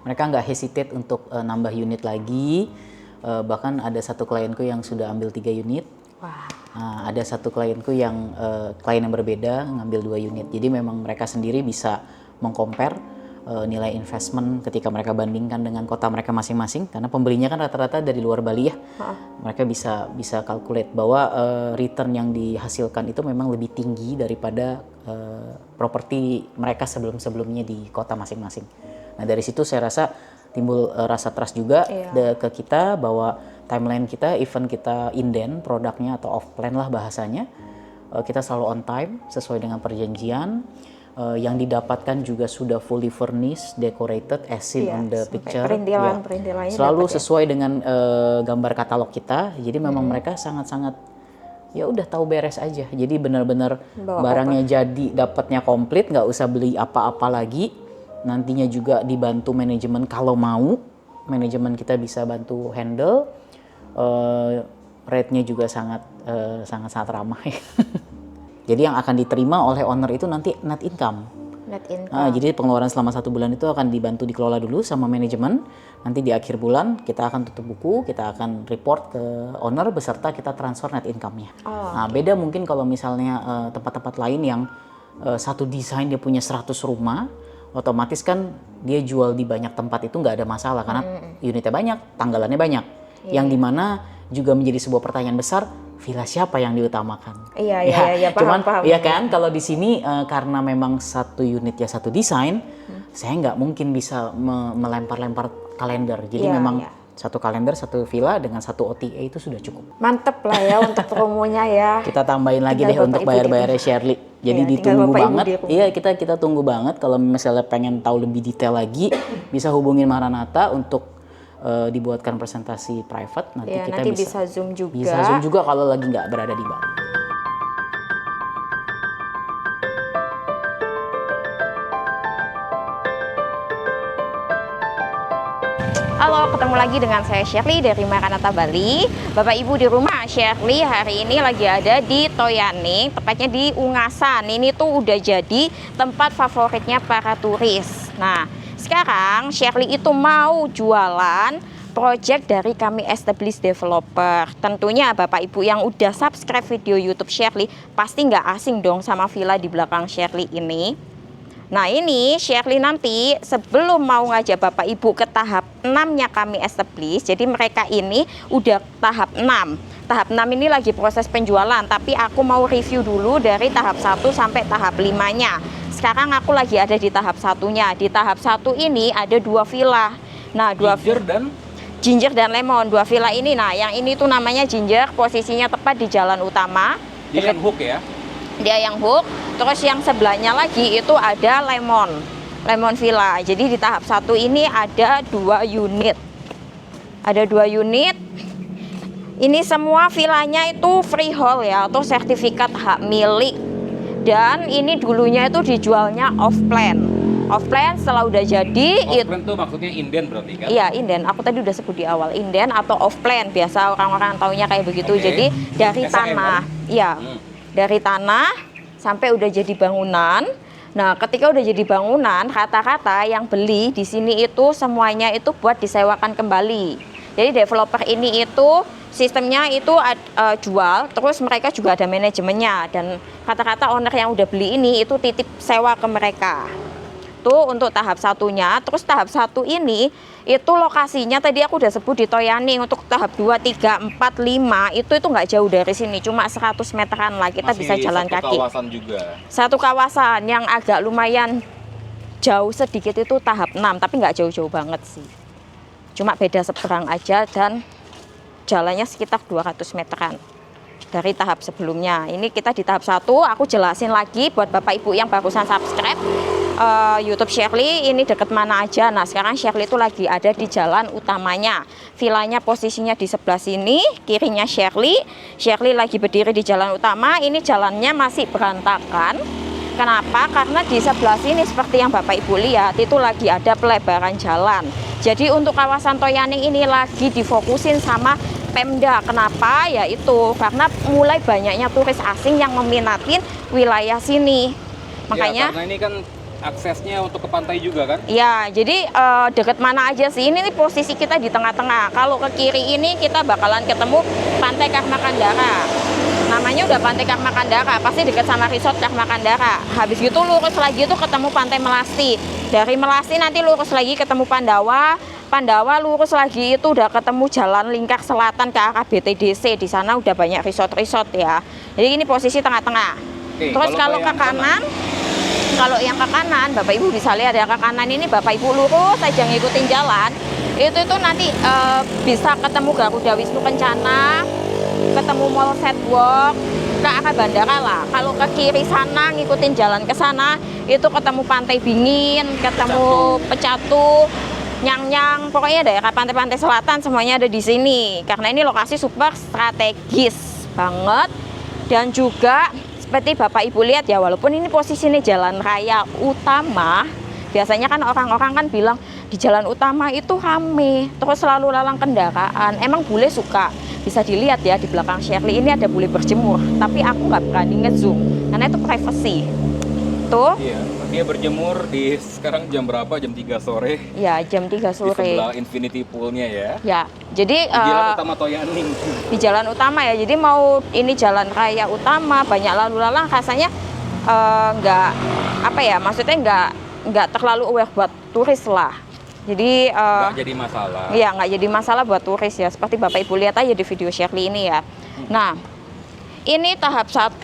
mereka nggak hesitate untuk nambah unit lagi. Bahkan ada satu klienku yang sudah ambil 3 unit. Wah. Ada satu klienku yang klien yang berbeda ngambil 2 unit. Jadi memang mereka sendiri bisa mengcompare nilai investment ketika mereka bandingkan dengan kota mereka masing-masing, karena pembelinya kan rata-rata dari luar Bali ya. Mereka bisa calculate bahwa return yang dihasilkan itu memang lebih tinggi daripada properti mereka sebelum-sebelumnya di kota masing-masing. Nah dari situ saya rasa timbul rasa trust juga ke kita bahwa timeline kita, event kita inden produknya atau off plan lah bahasanya, kita selalu on time sesuai dengan perjanjian. Yang didapatkan juga sudah fully furnished, decorated, as seen on the picture. Perintilannya selalu sesuai dengan gambar katalog kita. Jadi memang mereka sangat-sangat ya udah tahu beres aja. Jadi benar-benar barangnya jadi, dapatnya komplit, nggak usah beli apa-apa lagi. Nantinya juga dibantu manajemen kalau mau, manajemen kita bisa bantu handle. Rate-nya juga sangat ramah. Jadi yang akan diterima oleh owner itu nanti net income. Jadi pengeluaran selama 1 bulan itu akan dibantu dikelola dulu sama manajemen. Nanti di akhir bulan kita akan tutup buku, kita akan report ke owner beserta kita transfer net income-nya. Beda mungkin kalau misalnya tempat-tempat lain yang satu desain dia punya 100 rumah, otomatis kan dia jual di banyak tempat itu nggak ada masalah karena unitnya banyak, tanggalannya banyak. Yang dimana juga menjadi sebuah pertanyaan besar, villa siapa yang diutamakan? Iya, Cuman paham. ya kan kalau di sini karena memang satu unit ya satu desain, saya nggak mungkin bisa melempar-lempar kalender. Jadi memang satu kalender, satu villa dengan satu OTA itu sudah cukup. Mantep lah ya untuk promonya ya. Kita tambahin lagi deh untuk bayar-bayarnya Shirley. Jadi ditunggu banget. Iya, kita tunggu banget kalau misalnya pengen tahu lebih detail lagi bisa hubungin Maranatha untuk dibuatkan presentasi private. Nanti bisa Zoom juga. Bisa Zoom juga kalau lagi nggak berada di Bali. Halo, ketemu lagi dengan saya Shirley dari Maranatha Bali. Bapak Ibu di rumah, Shirley hari ini lagi ada di Toyaning, tepatnya di Ungasan. Ini tuh udah jadi tempat favoritnya para turis. Nah, sekarang Shirley itu mau jualan project dari kami established developer. Tentunya Bapak Ibu yang udah subscribe video YouTube Shirley pasti nggak asing dong sama villa di belakang Shirley ini. Nah ini Shirley nanti sebelum mau ngajak Bapak Ibu ke tahap 6-nya kami establish, jadi mereka ini udah tahap 6. Tahap 6 ini lagi proses penjualan, tapi aku mau review dulu dari tahap 1 sampai tahap 5-nya. Sekarang aku lagi ada di tahap 1-nya. Di tahap 1 ini ada 2 villa. Nah, Ginger dan Lemon, 2 villa ini. Nah, yang ini tuh namanya Ginger, posisinya tepat di jalan utama. Dia yang hook ya? Dia yang hook. Terus yang sebelahnya lagi itu ada Lemon Villa. Jadi di tahap 1 ini ada 2 unit. Ada 2 unit. Ini semua villanya itu freehold ya, atau sertifikat hak milik. Dan ini dulunya itu dijualnya off plan. Off plan setelah udah jadi. Off plan itu maksudnya inden berarti kan? Iya, inden. Aku tadi udah sebut di awal, inden atau off plan. Biasa orang-orang taunya kayak begitu. Jadi dari tanah. Iya. Dari tanah sampai udah jadi bangunan. Nah, ketika udah jadi bangunan, rata-rata yang beli di sini itu semuanya itu buat disewakan kembali. Jadi developer ini itu sistemnya itu jual, terus mereka juga ada manajemennya, dan rata-rata owner yang udah beli ini itu titip sewa ke mereka. Tuh untuk tahap 1-nya. Terus tahap 1 ini itu lokasinya tadi aku udah sebut di Toyaning. Untuk tahap 2, 3, 4, 5 itu nggak jauh dari sini, cuma 100 meteran lah kita bisa jalan kaki. Satu kawasan juga. Satu kawasan yang agak lumayan jauh sedikit itu tahap 6, tapi nggak jauh-jauh banget sih. Cuma beda seberang aja dan jalannya sekitar 200 meteran dari tahap sebelumnya. Ini kita di tahap 1, aku jelasin lagi buat Bapak Ibu yang barusan subscribe YouTube Shirley ini deket mana aja. Nah sekarang Shirley itu lagi ada di jalan utamanya. Villanya posisinya di sebelah sini, kirinya Shirley lagi berdiri di jalan utama. Ini jalannya masih berantakan. Kenapa? Karena di sebelah sini seperti yang Bapak Ibu lihat itu lagi ada pelebaran jalan. Jadi untuk kawasan Toyaning ini lagi difokusin sama Pemda. Kenapa? Ya itu karena mulai banyaknya turis asing yang meminatin wilayah sini. Makanya ya, karena ini kan aksesnya untuk ke pantai juga kan? Ya, jadi deket mana aja sih? Ini nih posisi kita di tengah-tengah. Kalau ke kiri ini kita bakalan ketemu Pantai Karmakandara. Namanya udah Pantai Karmakandara, pasti deket sama Resort Karmakandara. Habis gitu lurus lagi tuh ketemu Pantai Melasti. Dari Melasti nanti lurus lagi ketemu Pandawa. Pandawa lurus lagi itu udah ketemu Jalan Lingkar Selatan ke arah BTDC. Di sana udah banyak resort-resort ya. Jadi ini posisi tengah-tengah. Oke, Terus kalau ke kanan, kalau yang ke kanan, Bapak Ibu bisa lihat ya, ke kanan ini Bapak Ibu lurus aja ngikutin jalan. Itu nanti bisa ketemu Garuda Wisnu Kencana, ketemu Mall Setwalk, ke arah bandara lah. Kalau ke kiri sana ngikutin jalan ke sana, itu ketemu Pantai Bingin, ketemu Pecatu, Nyang-Nyang, pokoknya daerah pantai-pantai selatan semuanya ada di sini. Karena ini lokasi super strategis banget, dan juga seperti Bapak Ibu lihat ya, walaupun ini posisinya jalan raya utama, biasanya kan orang-orang kan bilang di jalan utama itu rame, terus selalu lalang kendaraan. Emang bule suka, bisa dilihat ya di belakang Shirley ini ada bule berjemur, tapi aku nggak berani ngezoom karena itu privacy. Tuh. Iya, dia berjemur di sekarang jam berapa? Jam 3 sore. Ya, jam 3 Di sore. sebelah infinity poolnya ya. Ya, jadi Di jalan utama Toyaning. di jalan utama ya, jadi mau ini jalan raya utama banyak lalu lalang, rasanya nggak apa ya, maksudnya nggak terlalu aware buat turis lah. Jadi Nggak jadi masalah. iya, nggak jadi masalah buat turis ya, seperti Bapak Ibu lihat aja di video Shirley ini ya. Nah, ini tahap 1,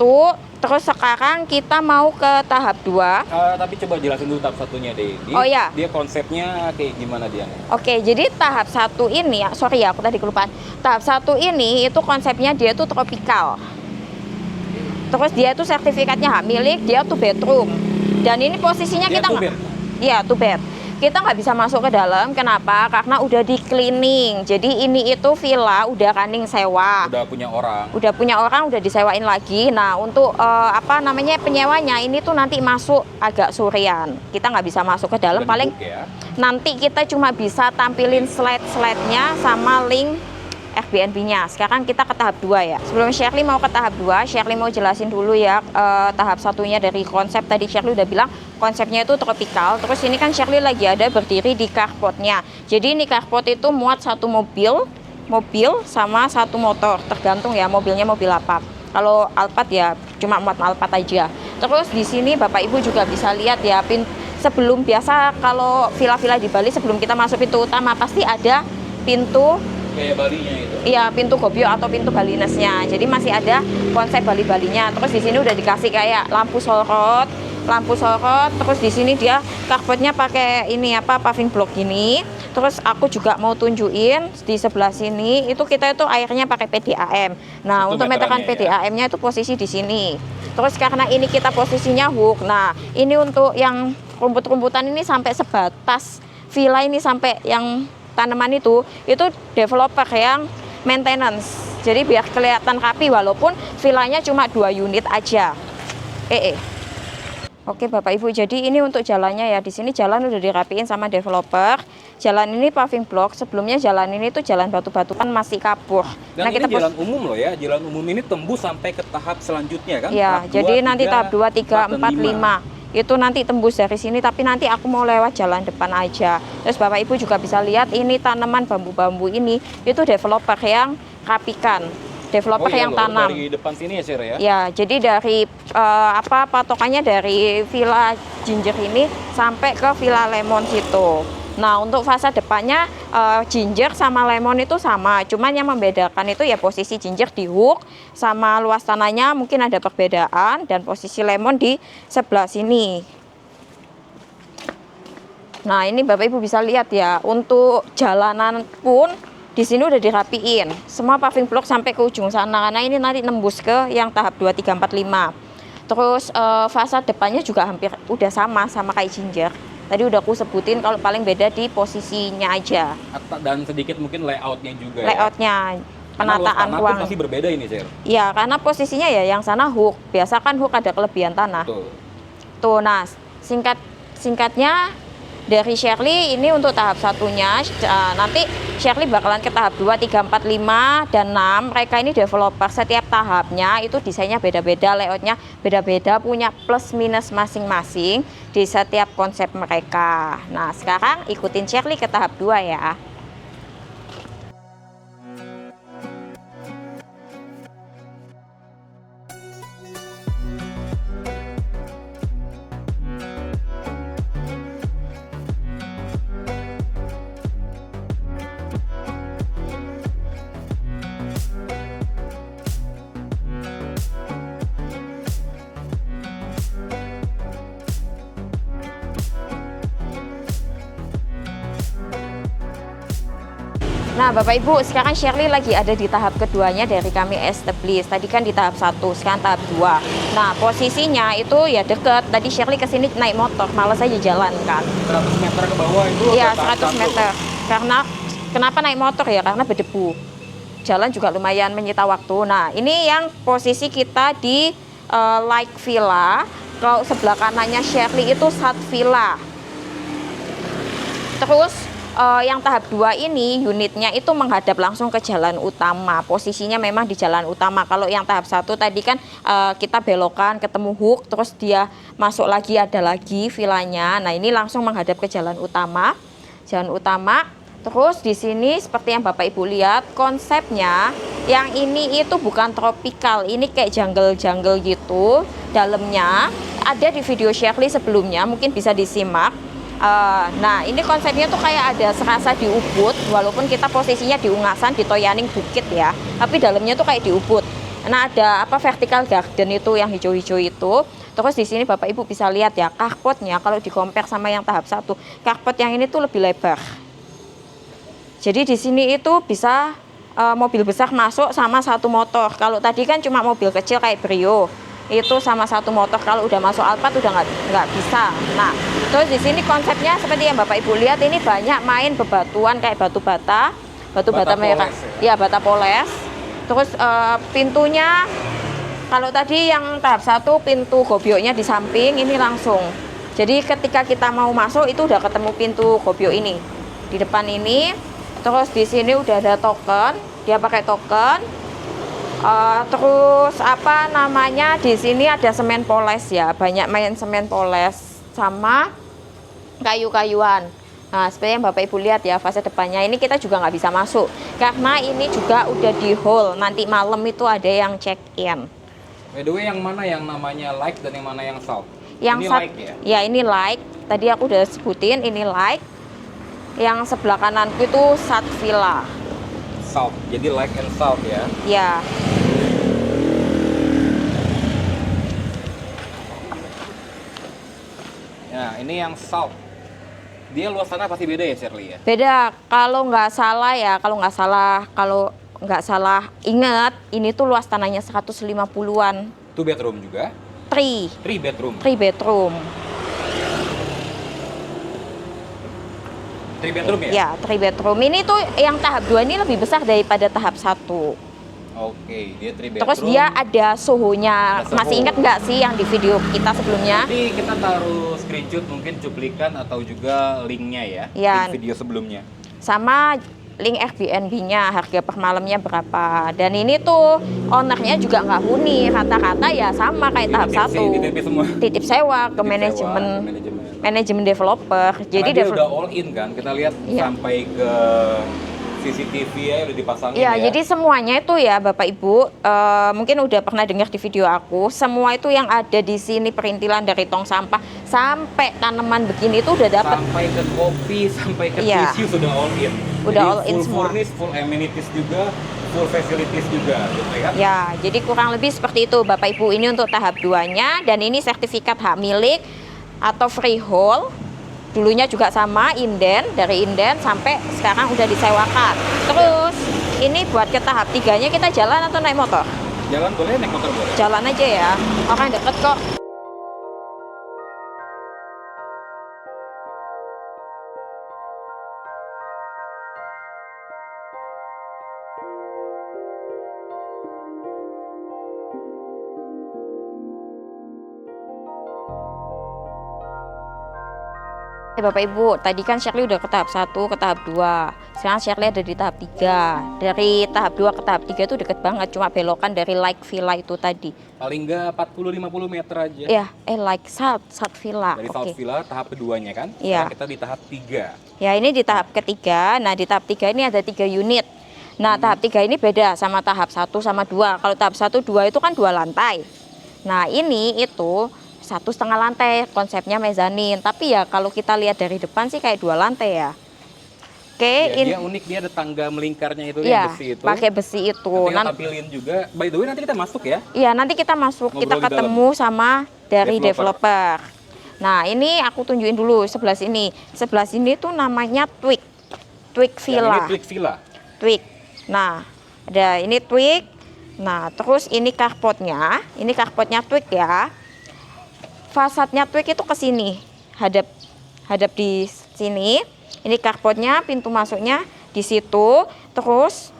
terus sekarang kita mau ke tahap 2. Tapi coba jelasin dulu tahap satunya deh. Oh, iya. Dia konsepnya kayak gimana dia? Oke, jadi tahap 1 ini ya, sorry ya aku tadi kelupaan. Tahap 1 ini itu konsepnya dia itu tropical. Terus dia itu sertifikatnya hak milik, dia tuh bedroom. Dan ini posisinya Dia kita two nggak, bed? iya tuh bed. Kita nggak bisa masuk ke dalam, kenapa? Karena udah di cleaning. Jadi ini itu villa udah running sewa. Udah punya orang. Udah punya orang, udah disewain lagi. Nah, untuk apa namanya penyewanya ini tuh nanti masuk agak sorean. Kita nggak bisa masuk ke dalam, Udah paling di-book ya. nanti kita cuma bisa tampilin slide-slide-nya sama link Airbnb-nya. Sekarang kita ke tahap 2 ya. Sebelum Shirley mau ke tahap 2, Shirley mau jelasin dulu ya tahap satunya dari konsep. Tadi Shirley udah bilang konsepnya itu tropical. Terus ini kan Shirley lagi ada berdiri di carportnya. Jadi ini carport itu muat satu mobil sama satu motor. Tergantung ya mobilnya mobil apa. Kalau Alphard ya cuma muat Alphard aja. Terus di sini Bapak Ibu juga bisa lihat ya, sebelum biasa kalau villa-villa di Bali sebelum kita masuk pintu utama pasti ada pintu. Kayak Balinya itu. Iya, pintu gobio atau pintu balinesnya. Jadi masih ada konsep Bali-Balinya. Terus di sini udah dikasih kayak lampu sorot. Terus di sini dia carportnya pakai ini apa, paving block gini. Terus aku juga mau tunjukin di sebelah sini itu kita itu airnya pakai PDAM. Nah, Itu untuk meteran meterannya ya? PDAM-nya itu posisi di sini. Terus karena ini kita posisinya hook. Nah, ini untuk yang rumput-rumputan ini sampai sebatas villa ini sampai yang tanaman itu developer yang maintenance. Jadi biar kelihatan rapi walaupun villanya cuma 2 unit aja. Oke Bapak Ibu, jadi ini untuk jalannya ya. Di sini jalan udah dirapiin sama developer. Jalan ini paving block. Sebelumnya jalan ini tuh jalan batu-batuan masih kapur. Dan nah, ini jalan umum loh ya. Jalan umum ini tembus sampai ke tahap selanjutnya kan? Ya, Tahap jadi 2, nanti 3, tahap 2, 3, 4, 5. 5. Itu nanti tembus dari sini, tapi nanti aku mau lewat jalan depan aja. Terus Bapak Ibu juga bisa lihat ini tanaman bambu-bambu ini itu developer yang rapikan, developer yang loh, tanam. dari depan sini ya Sir ya? Ya, jadi dari patokannya dari Villa Ginger ini sampai ke Villa Lemon situ. Nah, untuk fasa depannya Ginger sama Lemon itu sama, cuman yang membedakan itu ya posisi Ginger di hook sama luas tanahnya mungkin ada perbedaan, dan posisi Lemon di sebelah sini. Nah, ini Bapak Ibu bisa lihat ya, untuk jalanan pun di sini udah dirapiin. Semua paving block sampai ke ujung sana, karena ini nanti nembus ke yang tahap 2, 3, 4, 5. Terus fasa depannya juga hampir udah sama kayak Ginger. Tadi udah aku sebutin, kalau paling beda di posisinya aja. Dan sedikit mungkin layoutnya juga Layoutnya, penataan ruang. ruang. Pasti berbeda ini Sir. Iya, karena posisinya ya yang sana hook. Biasa kan hook ada kelebihan tanah. Tuh. Tuh, nah singkatnya dari Shirley ini untuk tahap satunya. Nanti Shirley bakalan ke tahap 2, 3, 4, 5, dan 6. Mereka ini developer, setiap tahapnya itu desainnya beda-beda, layoutnya beda-beda, punya plus minus masing-masing di setiap konsep mereka. Nah, sekarang ikutin Shirley ke tahap 2 ya. Nah, Bapak Ibu, sekarang Shirley lagi ada di tahap keduanya dari kami establish. Tadi kan di tahap 1, sekarang tahap 2. Nah, posisinya itu ya deket. Tadi Shirley kesini naik motor, malas aja jalan kan. 100 meter ke bawah itu Iya, tahap 100 1. meter. Karena kenapa naik motor ya? Karena berdebu. Jalan juga lumayan menyita waktu. Nah, ini yang posisi kita di Like Villa. Kalau sebelah kanannya Shirley itu Sat Villa. Terus yang tahap 2 ini unitnya itu menghadap langsung ke jalan utama. Posisinya memang di jalan utama. Kalau yang tahap 1 tadi kan kita belokan ketemu hook, terus dia masuk lagi, ada lagi villanya. Nah, ini langsung menghadap ke jalan utama. Jalan utama. Terus di sini seperti yang Bapak Ibu lihat, konsepnya yang ini itu bukan tropical, ini kayak jungle-jungle gitu. Dalamnya ada di video Shirley sebelumnya, mungkin bisa disimak. Nah, ini konsepnya tuh kayak ada serasa di Ubud, walaupun kita posisinya di Ungasan, di Toyaning Bukit ya, tapi dalamnya tuh kayak di Ubud. Nah, ada apa vertical garden itu yang hijau-hijau itu. Terus di sini Bapak Ibu bisa lihat ya, carportnya kalau di compare sama yang tahap 1, carport yang ini tuh lebih lebar. Jadi di sini itu bisa mobil besar masuk sama satu motor. Kalau tadi kan cuma mobil kecil kayak Brio, itu sama satu motor. Kalau udah masuk Alphard udah nggak bisa. Nah, terus di sini konsepnya seperti yang Bapak Ibu lihat, ini banyak main bebatuan kayak batu bata merah, ya bata poles. Terus pintunya, kalau tadi yang tahap 1 pintu gobyoknya di samping, ini langsung. Jadi ketika kita mau masuk itu udah ketemu pintu gobyok ini di depan ini. Terus di sini udah ada token, dia pakai token. Terus apa namanya, di sini ada semen poles ya, banyak main semen poles sama kayu-kayuan. Nah, seperti yang Bapak Ibu lihat ya, fase depannya ini kita juga nggak bisa masuk karena ini juga udah di hall. Nanti malam itu ada yang check in. By the way, yang mana yang namanya Like dan yang mana yang South? Yang ini Like ya? Ya, ini Like. Tadi aku udah sebutin, ini Like. Yang sebelah kananku itu Sat Villa. South. Jadi Like and South ya. Ya. Nah, ini yang South. Dia luas tanah pasti beda ya, Shirley ya? Beda. Kalau nggak salah ingat, ini tuh luas tanahnya 150-an. 2 bedroom juga? 3 bedroom. 3 bedroom. 3 bedroom ya? Ya, 3 bedroom. Ini tuh yang tahap 2 ini lebih besar daripada tahap 1. Oke, dia 3 bedroom. Terus dia ada suhunya. Ada suhu. Masih ingat nggak sih yang di video kita sebelumnya? Nanti kita taruh screenshot, mungkin cuplikan atau juga linknya ya, Ya. link video sebelumnya. Sama link Airbnb-nya, harga per malamnya berapa. Dan ini tuh ownernya juga nggak huni, rata-rata ya sama kayak tahap 1. Dititip semua. Titip sewa ke Titip sewa, manajemen ke manajemen developer. Jadi Karena dia udah all in kan, kita lihat Iya. sampai ke CCTV ya udah dipasangin ya, ya. jadi semuanya itu ya Bapak Ibu, mungkin udah pernah dengar di video aku, semua itu yang ada di sini perintilan dari tong sampah sampai tanaman begini itu udah dapat. Sampai ke kopi, sampai ke Iya. tisu sudah all in. Udah Jadi all in full semua. furnish, full amenities juga, full facilities juga gitu ya. Ya, jadi kurang lebih seperti itu Bapak Ibu, ini untuk tahap 2-nya, dan ini sertifikat hak milik atau freehold. Dulunya juga sama, inden, dari inden sampai sekarang udah disewakan. Terus ini buat ke tahap 3-nya kita jalan atau naik motor? Jalan boleh, naik motor boleh. Jalan aja ya, orang deket kok. Bapak Ibu, tadi kan Shirley udah ke tahap 1, ke tahap 2. Sekarang Shirley ada di tahap 3. Dari tahap 2 ke tahap 3 itu deket banget, cuma belokan dari like villa itu tadi. Paling nggak 40-50 meter aja. Ya, like South Villa. Dari Oke. South Villa tahap keduanya kan? Iya. Sekarang kita di tahap 3. Ya, ini di tahap ketiga. Nah, di tahap 3 ini ada 3 unit. Nah, tahap 3 ini beda sama tahap 1 sama 2. Kalau tahap 1, 2 itu kan 2 lantai. Nah, ini itu 1,5 lantai, konsepnya mezanin. Tapi ya kalau kita lihat dari depan sih kayak 2 lantai ya. Oke, Ya, ini dia unik, dia ada tangga melingkarnya itu ya, yang besi itu. pakai besi itu. Nanti kita Nan- tampilin juga. By the way, nanti kita masuk ya. Iya, nanti kita masuk, Ngobrol kita di dalam. ketemu sama dari Developer. developer. Nah, ini aku tunjukin dulu sebelah sini. Sebelah sini tuh namanya Twig Yang Villa. ini Twig Villa. Twig. Nah, ada ini Twig. Nah, terus ini carportnya. Ini carportnya Twig ya. Fasadnya Twig itu ke sini. Hadap di sini. Ini carportnya, pintu masuknya di situ. Terus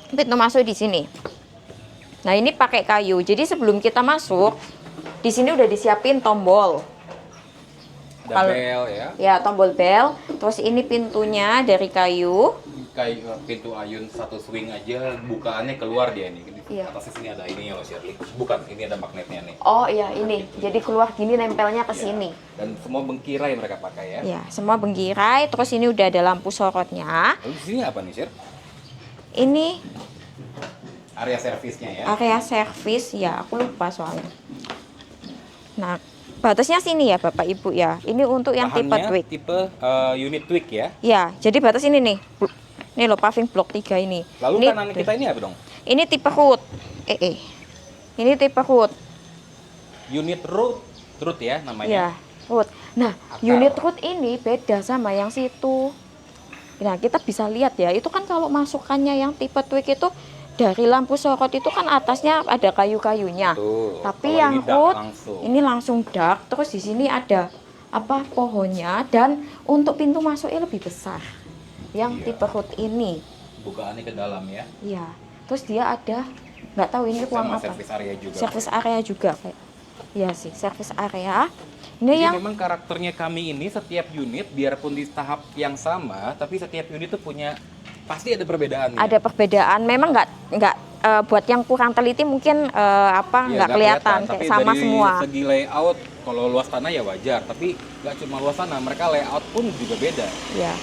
pintu masuk di sini. Nah, ini pakai kayu. Jadi sebelum kita masuk, di sini udah disiapin tombol. Ada Kalau- bel ya. Ya, tombol bel. Terus ini pintunya dari kayu. Kayak pintu ayun satu swing aja bukaannya keluar dia ini. Iya. Atasnya sini ada ini ya loh Shirley. Bukan, ini ada magnetnya nih. Oh iya, ini. Jadi keluar gini nempelnya ke Ya. sini. Dan semua bengkirai mereka pakai ya. Ya, semua bengkirai. Terus ini udah ada lampu sorotnya. Lalu di sini apa nih, Shir? Ini Area servisnya ya. area servis. Ya, aku lupa soalnya. Nah, batasnya sini ya Bapak Ibu ya. Ini untuk yang tipe Bahannya Twig. tipe unit Twig ya. Ya, jadi batas ini nih. Ini loh paving block 3 ini. Lalu ini, kanan kita ini apa dong? Ini tipe hood. Ini tipe hood. Unit root ya namanya. Ya, hood. Nah, Akar. unit hood ini beda sama yang situ. Nah, kita bisa lihat ya, itu kan kalau masukannya yang tipe Twig itu dari lampu sorot itu kan atasnya ada kayu-kayunya. Tuh. Tapi Kalau yang ini dark hood langsung. ini langsung dark, terus di sini ada apa pohonnya dan untuk pintu masuknya lebih besar. Yang Iya. tipe hood ini. Bukaannya ke dalam ya. Iya. Terus dia ada nggak tahu ini ruang Sama apa. servis area juga. Service area juga kayak. Iya sih, service area. Ini Jadi yang memang karakternya kami ini setiap unit biarpun di tahap yang sama, tapi setiap unit itu punya pasti ada perbedaannya. ada perbedaan. Memang nggak buat yang kurang teliti mungkin Iya, nggak kelihatan tapi kayak sama dari semua. segi layout, kalau luas tanah ya wajar, tapi nggak cuma luas tanah, mereka layout pun juga beda. Ya.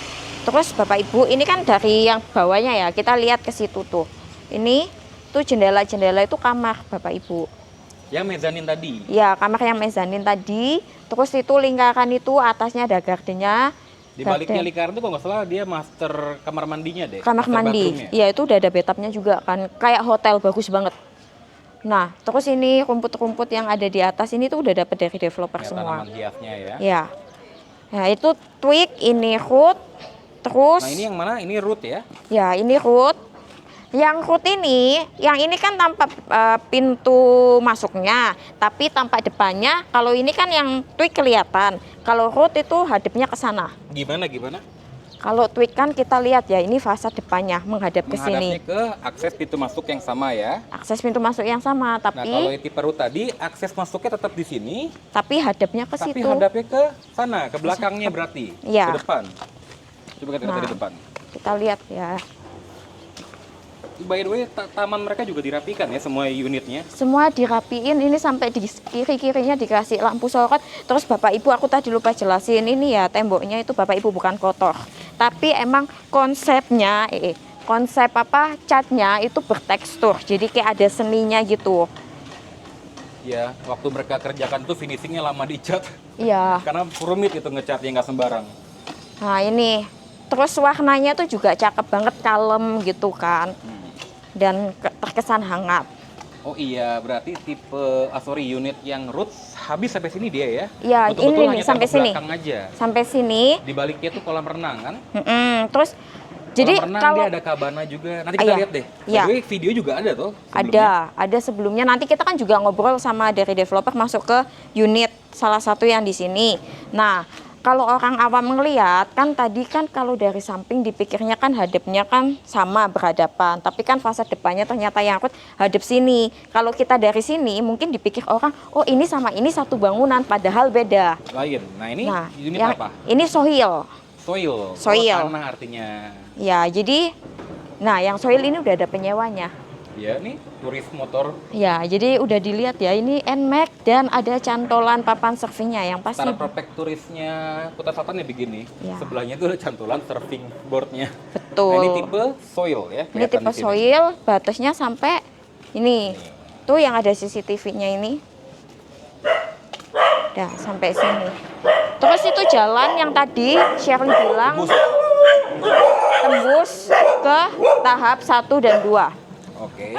Terus Bapak Ibu, ini kan dari yang bawahnya ya, kita lihat ke situ tuh. Ini tuh jendela-jendela itu kamar Bapak Ibu. Yang mezanin tadi, Ya, kamar yang mezanin tadi. Terus itu lingkaran itu atasnya ada gardennya. di baliknya garden. lingkaran itu kalau nggak salah dia master kamar mandinya deh. Kamar master mandi. bathroomnya. Iya, itu udah ada bathtubnya juga kan. Kayak hotel bagus banget. Nah, terus ini rumput-rumput yang ada di atas ini tuh udah dapet dari developer Ya, semua. tanaman hiasnya ya. Ya. Nah, itu Twig, ini root. Terus Nah ini yang mana? Ini root ya. ya, ini root. Yang root ini, yang ini kan tampak pintu masuknya, tapi tampak depannya. Kalau ini kan yang Twig kelihatan. Kalau root itu hadapnya ke sana. Gimana? Kalau Twig kan kita lihat ya, ini fasad depannya menghadap ke Menghadapnya sini. ke akses pintu masuk yang sama ya. Akses pintu masuk yang sama, Nah kalau tapi yang tipe root tadi akses masuknya tetap di sini, hadapnya ke tapi situ. hadapnya ke sana, ke belakangnya berarti, Iya. ke depan. Coba kita lihat Nah. dari depan. Kita lihat ya. By the way, taman mereka juga dirapikan ya semua unitnya. Semua dirapiin, ini sampai di kiri-kirinya dikasih lampu sorot. Terus Bapak Ibu aku tadi lupa jelasin, ini ya temboknya itu Bapak Ibu bukan kotor. Tapi emang konsepnya, konsep apa catnya itu bertekstur. Jadi kayak ada seninya gitu. Ya, waktu mereka kerjakan itu finishingnya lama dicat. Iya. Karena rumit itu ngecatnya nggak sembarang. Nah ini, terus warnanya tuh juga cakep banget, kalem gitu kan. Dan terkesan hangat. Oh iya, berarti tipe unit yang roots habis sampai sini dia ya? Iya, Betul-betul ini hanya nih, sampai tembok sini. belakang aja. Sampai sini. Di baliknya tuh kolam renang kan? Terus jadi Kolam renang kalau dia ada kabana juga. Nanti kita Iya. lihat deh. Iya. By the way, video juga ada tuh. sebelumnya. ada sebelumnya. Nanti kita kan juga ngobrol sama dari developer masuk ke unit salah satu yang di sini. Nah, kalau orang awam ngelihat kan tadi kan kalau dari samping dipikirnya kan hadapnya kan sama berhadapan, tapi kan fasad depannya ternyata yang hadap sini. Kalau kita dari sini mungkin dipikir orang, oh ini sama ini satu bangunan, padahal beda. Lain. Nah ini unit yang apa? Ini soil. Soil. Soil. Oh, tanah artinya. Ya, jadi nah yang soil ini udah ada penyewanya. Ya, nih turis motor. Ya, jadi udah dilihat ya, ini NMAX dan ada cantolan papan surfingnya yang pasti. Cara prospek turisnya Kuta Selatan ya begini. Ya. Sebelahnya itu ada cantolan surfing boardnya. Betul. Nah, ini tipe soil ya. Ini kelihatan tipe di sini. soil, batasnya sampai ini. Tuh yang ada CCTV-nya ini. Udah sampai sini. Terus itu jalan yang tadi Shirley bilang tembus ke tahap 1 dan 2. Oke.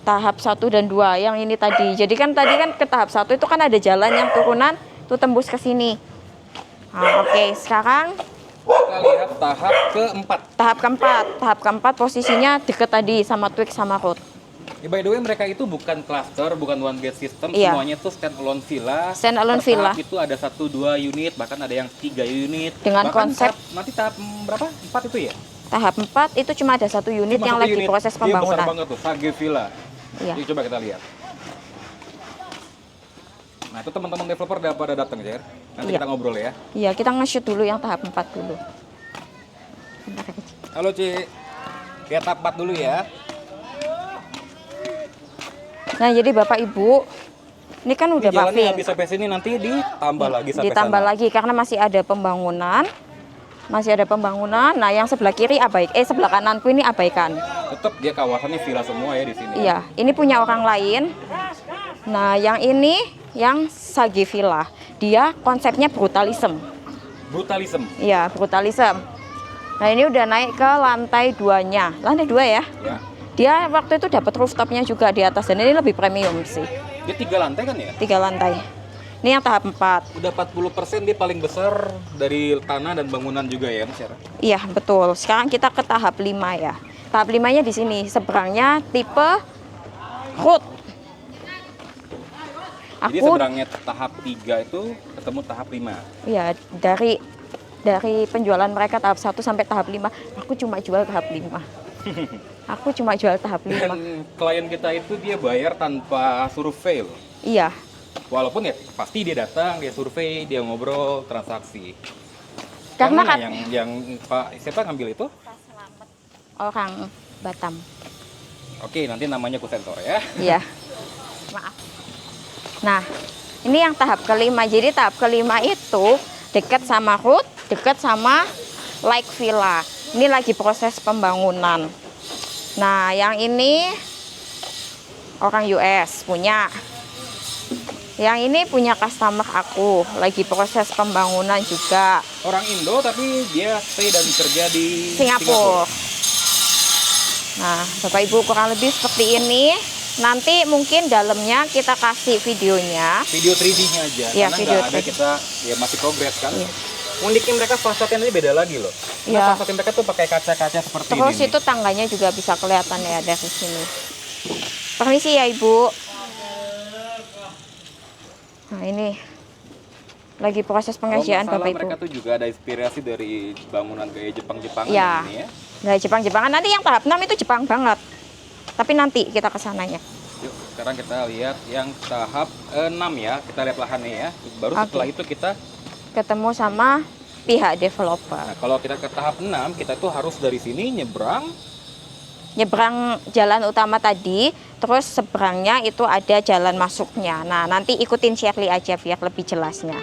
Tahap 1 dan 2 yang ini tadi. Jadi kan tadi kan ke tahap 1 itu kan ada jalan yang turunan tuh tembus ke sini. Nah, oke, sekarang Kita lihat tahap keempat. tahap keempat posisinya deket tadi sama Twix sama Road. Ya, by the way mereka itu bukan cluster, bukan one gate system, Iya. semuanya tuh stand alone villa. Stand alone Per tahap villa. itu ada 1-2 unit, bahkan ada yang 3 unit. Dengan Bahkan konsep- nanti tahap berapa? 4 itu ya? Tahap 4 itu cuma ada 1 unit Cuma yang satu lagi unit. proses Dia besar pembangunan. banget tuh, Sage Villa. Iya. Yuk coba kita lihat. Nah itu teman-teman developer udah pada datang ya. Nanti Iya. kita ngobrol ya. Iya, kita nge-shoot dulu yang tahap 4 dulu. Bentar aja. Halo Ci, lihat tahap 4 dulu ya. Nah, jadi Bapak Ibu, ini kan udah Ini jalannya paving. habis sampai sini, nanti ditambah lagi sampai Ditambah sana. lagi karena masih ada pembangunan. Masih ada pembangunan. Nah, yang sebelah kiri sebelah kananku ini abaikan. Tetap dia kawasannya villa semua ya di sini. Iya, ini punya orang lain. Nah, yang ini yang Sage Villa. Dia konsepnya brutalism. Brutalism. Iya, brutalism. Nah, ini udah naik ke lantai 2-nya. Lantai 2 ya. Ya. Dia waktu itu dapat rooftopnya juga di atas dan ini lebih premium sih. Dia 3 lantai kan ya? 3 lantai. Ini yang tahap 4. Udah 40% dia paling besar dari tanah dan bangunan juga ya, Mas Yara? Iya, betul. Sekarang kita ke tahap 5 ya. Tahap 5-nya di sini. Seberangnya tipe root. Jadi seberangnya tahap 3 itu ketemu tahap 5. Iya, dari penjualan mereka tahap 1 sampai tahap 5, aku cuma jual tahap 5. Aku cuma jual tahap 5. Dan klien kita itu dia bayar tanpa survei loh. Iya. Walaupun ya pasti dia datang, dia survei, dia ngobrol, transaksi. Karena Yang mana kan yang Pak siapa ngambil itu? orang Batam. Oke, nanti namanya ku sensor ya. Iya. Maaf. Nah, ini yang tahap kelima. Jadi tahap kelima itu dekat sama root, dekat sama like villa. Ini lagi proses pembangunan. Nah, yang ini orang US punya. Yang ini punya customer aku, lagi proses pembangunan juga. Orang Indo tapi dia stay dan kerja di Singapura. Nah, Bapak Ibu kurang lebih seperti ini. Nanti mungkin dalamnya kita kasih videonya. Video 3D-nya aja. Iya, Karena video nggak ada 3D. kita ya masih progres kan. Iya. Uniknya mereka fasadnya ini beda lagi loh. Iya. Nah, fasad mereka tuh pakai kaca-kaca seperti Terus ini. itu tangganya juga bisa kelihatan ya dari sini. Permisi ya Ibu. Nah, ini lagi proses pengerjaan Kalau nggak Bapak salah, Ibu. mereka tuh juga ada inspirasi dari bangunan gaya Jepang-Jepangan Ya. ini ya. Nah, Jepang-Jepangan nanti yang tahap 6 itu Jepang banget. Tapi nanti kita ke sananya. Yuk, sekarang kita lihat yang tahap 6 ya. Kita lihat lahannya ya. Baru Oke. setelah itu kita, Ketemu sama pihak developer. nah kalau kita ke tahap 6, kita tuh harus dari sini nyebrang. Nyebrang jalan utama tadi, terus seberangnya itu ada jalan masuknya. Nah, nanti ikutin Shirley aja biar lebih jelasnya.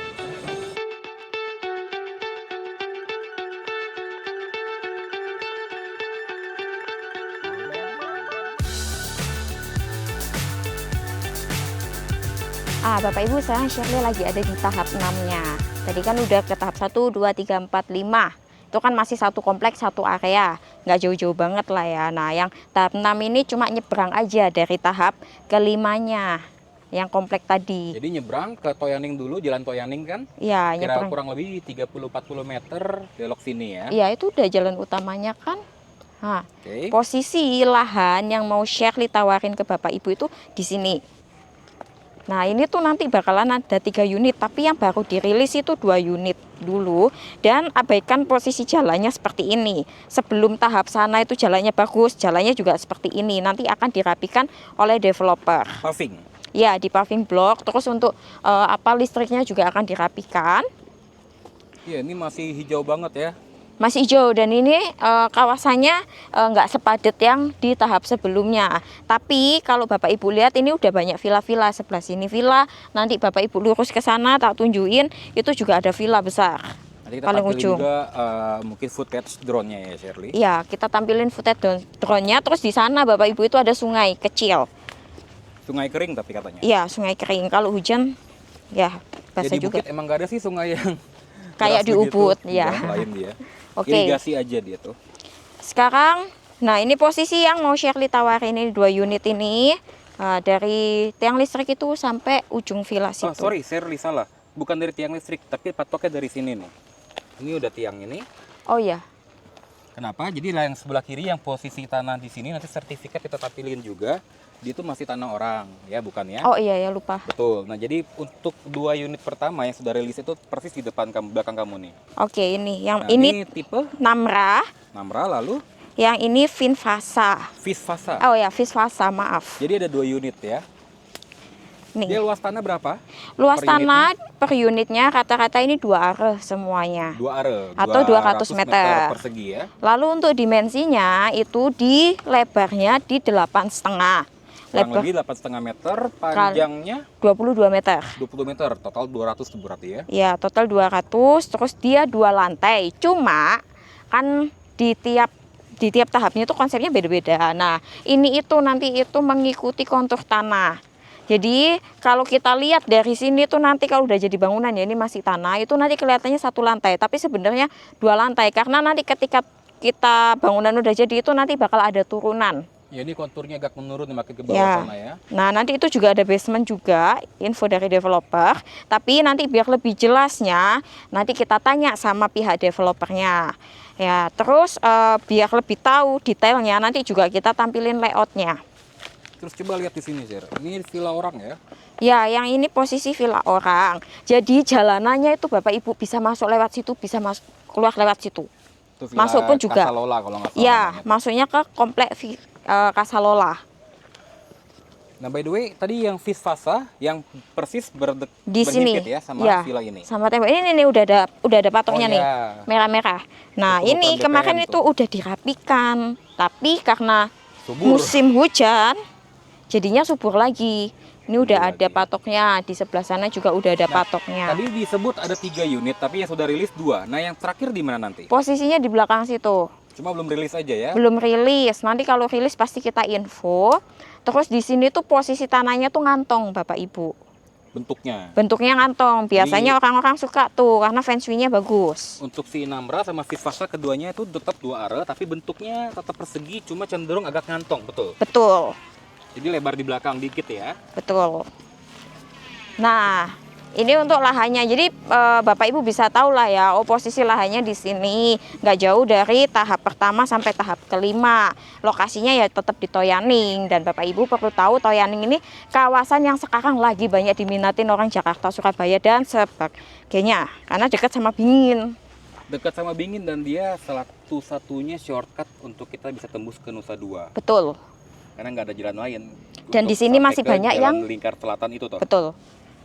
Bapak Ibu, sekarang Shirley lagi ada di tahap 6-nya. Tadi kan udah ke tahap 1, 2, 3, 4, 5. Itu kan masih satu kompleks, satu area. Nggak jauh-jauh banget lah ya. Nah, yang tahap 6 ini cuma nyebrang aja dari tahap kelimanya. Yang komplek tadi. Jadi nyebrang ke Toyaning dulu, jalan Toyaning kan. Iya, Kira nyebrang. kurang lebih 30-40 meter belok sini ya. Iya, itu udah jalan utamanya kan. Nah, Oke. posisi lahan yang mau Shirley tawarin ke Bapak Ibu itu di sini. Nah ini tuh nanti bakalan ada 3 unit, tapi yang baru dirilis itu 2 unit dulu. Dan abaikan posisi jalannya seperti ini. Sebelum tahap sana itu jalannya bagus, jalannya juga seperti ini. Nanti akan dirapikan oleh developer. Paving. Ya, di paving block. Terus untuk listriknya juga akan dirapikan. Iya, ini masih hijau banget ya. Masih hijau, dan ini kawasannya nggak sepadat yang di tahap sebelumnya. Tapi kalau Bapak Ibu lihat ini udah banyak villa-villa. Sebelah sini villa, nanti Bapak Ibu lurus ke sana tak tunjukin, itu juga ada villa besar. Nanti kita Paling tampilin ujung. juga mungkin footage drone-nya ya, Shirley. Iya, kita tampilin footage drone-nya. Terus di sana Bapak Ibu itu ada sungai kecil. Sungai kering tapi katanya. Iya, sungai kering. Kalau hujan ya basah Jadi juga. bukit emang gak ada sih sungai yang Kayak deras di begitu. Ubud, ya. Jalan lain dia. Oke. Irigasi aja dia tuh. Sekarang, nah ini posisi yang mau Shirley tawarin ini 2 unit ini. Dari tiang listrik itu sampai ujung villa situ. Oh, sorry, Shirley salah. Bukan dari tiang listrik, tapi patoknya dari sini nih. Ini udah tiang ini. Oh iya. Kenapa? Jadi lah yang sebelah kiri yang posisi tanah di sini nanti sertifikat kita tampilin juga. Dia itu masih tanah orang, ya bukan ya? Oh iya ya, lupa. Betul. Nah, jadi untuk 2 unit pertama yang sudah rilis itu persis di depan kamu, belakang kamu nih. Oke, ini yang Nah, ini tipe Namra, Namra, lalu yang ini Finfasa. Visvasa. Oh ya, Finfasa, maaf. Jadi ada 2 unit ya. Nih, Dia luas tanah berapa? luas per tanah per unitnya rata-rata ini 2 are semuanya. 2 are. Atau 200 meter. persegi ya. Lalu untuk dimensinya itu di lebarnya di 8,5. Kurang Lebar lebih 8,5 meter, panjangnya 22 meter. 20 meter, total 200 tuh berarti ya. Ya, total 200, terus dia 2 lantai. Cuma kan di tiap tahapnya itu konsepnya beda-beda. Nah, ini itu nanti itu mengikuti kontur tanah. Jadi, kalau kita lihat dari sini tuh nanti kalau udah jadi bangunan ya, ini masih tanah, itu nanti kelihatannya 1 lantai, tapi sebenarnya 2 lantai karena nanti ketika kita bangunan udah jadi itu nanti bakal ada turunan. Ya, ini konturnya agak menurun makin ke bawah Ya. sana ya. Nah, nanti itu juga ada basement juga, info dari developer. Tapi nanti biar lebih jelasnya, nanti kita tanya sama pihak developernya. Ya, terus biar lebih tahu detailnya, nanti juga kita tampilin layoutnya. Terus coba lihat di sini, Sir. Ini villa orang ya. Ya, yang ini posisi villa orang. Jadi jalanannya itu Bapak Ibu bisa masuk lewat situ, bisa keluar lewat situ. Itu villa Masuk pun juga. Kasalola kalau nggak salah. Ya, namanya. masuknya ke komplek Kasalola. Nah, by the way, tadi yang Visvasa yang persis Di sini berhimpit ya sama villa ini. sama tembok ini udah ada patoknya Oh, nih, ya. merah-merah. Nah, Itu ini ukuran kemarin BPM itu udah dirapikan, tapi karena Subur. musim hujan jadinya subur lagi. Ini udah Subur ada lagi. patoknya, di sebelah sana juga udah ada Nah, patoknya. Tadi disebut ada 3 unit, tapi yang sudah rilis 2. Nah, yang terakhir di mana nanti? Posisinya di belakang situ. Cuma belum rilis aja ya. Belum rilis. Nanti kalau rilis pasti kita info. Terus di sini tuh posisi tanahnya tuh ngantong, Bapak Ibu. Bentuknya. Bentuknya ngantong. Biasanya orang-orang suka tuh karena feng shui-nya bagus. Untuk si Namra sama Visvasa keduanya itu tetap 2 are, tapi bentuknya tetap persegi, cuma cenderung agak ngantong, betul. Betul. Jadi lebar di belakang dikit ya. Betul. Nah, ini untuk lahannya. Jadi Bapak Ibu bisa tahu lah ya, posisi lahannya di sini nggak jauh dari tahap pertama sampai tahap kelima. Lokasinya ya tetap di Toyaning, dan Bapak Ibu perlu tahu Toyaning ini kawasan yang sekarang lagi banyak diminatin orang Jakarta, Surabaya dan sebagainya karena dekat sama Bingin. Dekat sama Bingin dan dia satu-satunya shortcut untuk kita bisa tembus ke Nusa Dua. Betul. Karena nggak ada jalan lain. Dan untuk di sini sampai masih ke banyak jalan yang- lingkar selatan itu toh. Betul.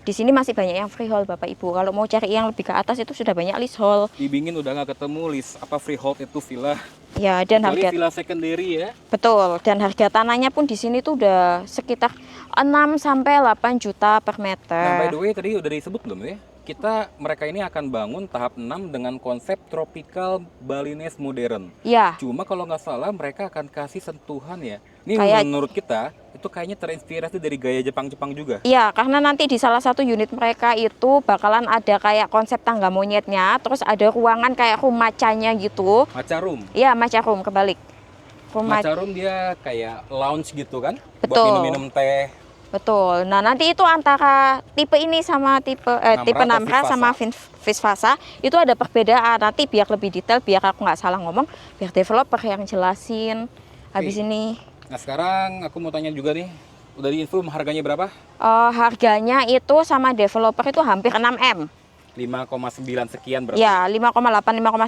Di sini masih banyak yang freehold Bapak Ibu. Kalau mau cari yang lebih ke atas itu sudah banyak leasehold. Di Bingin udah nggak ketemu list apa freehold itu villa. Ya, dan Kecuali harga villa secondary ya. betul, dan harga tanahnya pun di sini tuh udah sekitar 6 sampai 8 juta per Nah, by meter. the way tadi udah disebut belum ya? Mereka ini akan bangun tahap 6 dengan konsep tropical Balinese modern. Ya, Cuma kalau nggak salah mereka akan kasih sentuhan ya. Ini Kayak- menurut kita itu kayaknya terinspirasi dari gaya Jepang-Jepang juga. iya, karena nanti di salah satu unit mereka itu bakalan ada kayak konsep tangga monyetnya, terus ada ruangan kayak rumacanya gitu. Matcha room. Iya, matcha room kebalik. Rumah Matcha room dia kayak lounge gitu kan? Buat Betul. minum-minum teh. betul. Nah, nanti itu antara tipe ini sama tipe tipe atau Namra sama Visvasa itu ada perbedaan. Nanti biar lebih detail, biar aku nggak salah ngomong, biar developer yang jelasin. Habis Oke. ini Nah sekarang aku mau tanya juga nih, Udah diinfo harganya berapa? Harganya itu sama developer itu hampir 6M. 5,9 sekian berarti. Ya, 5,8,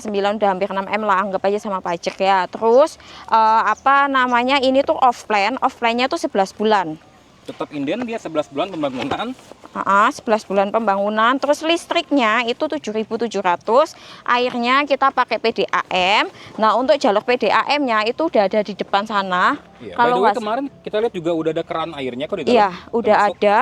5,9 udah hampir 6M lah, anggap aja sama pajak ya. Terus apa namanya, ini tuh off-plan-nya tuh 11 bulan. Tetap inden dia 11 bulan pembangunan. 11 bulan pembangunan. Terus listriknya itu 7.700, airnya kita pakai PDAM. Nah, untuk jalur PDAM-nya itu udah ada di depan sana. Iya. Kalau By the way, kemarin kita lihat juga udah ada keran airnya kok di dalam. iya, udah ada.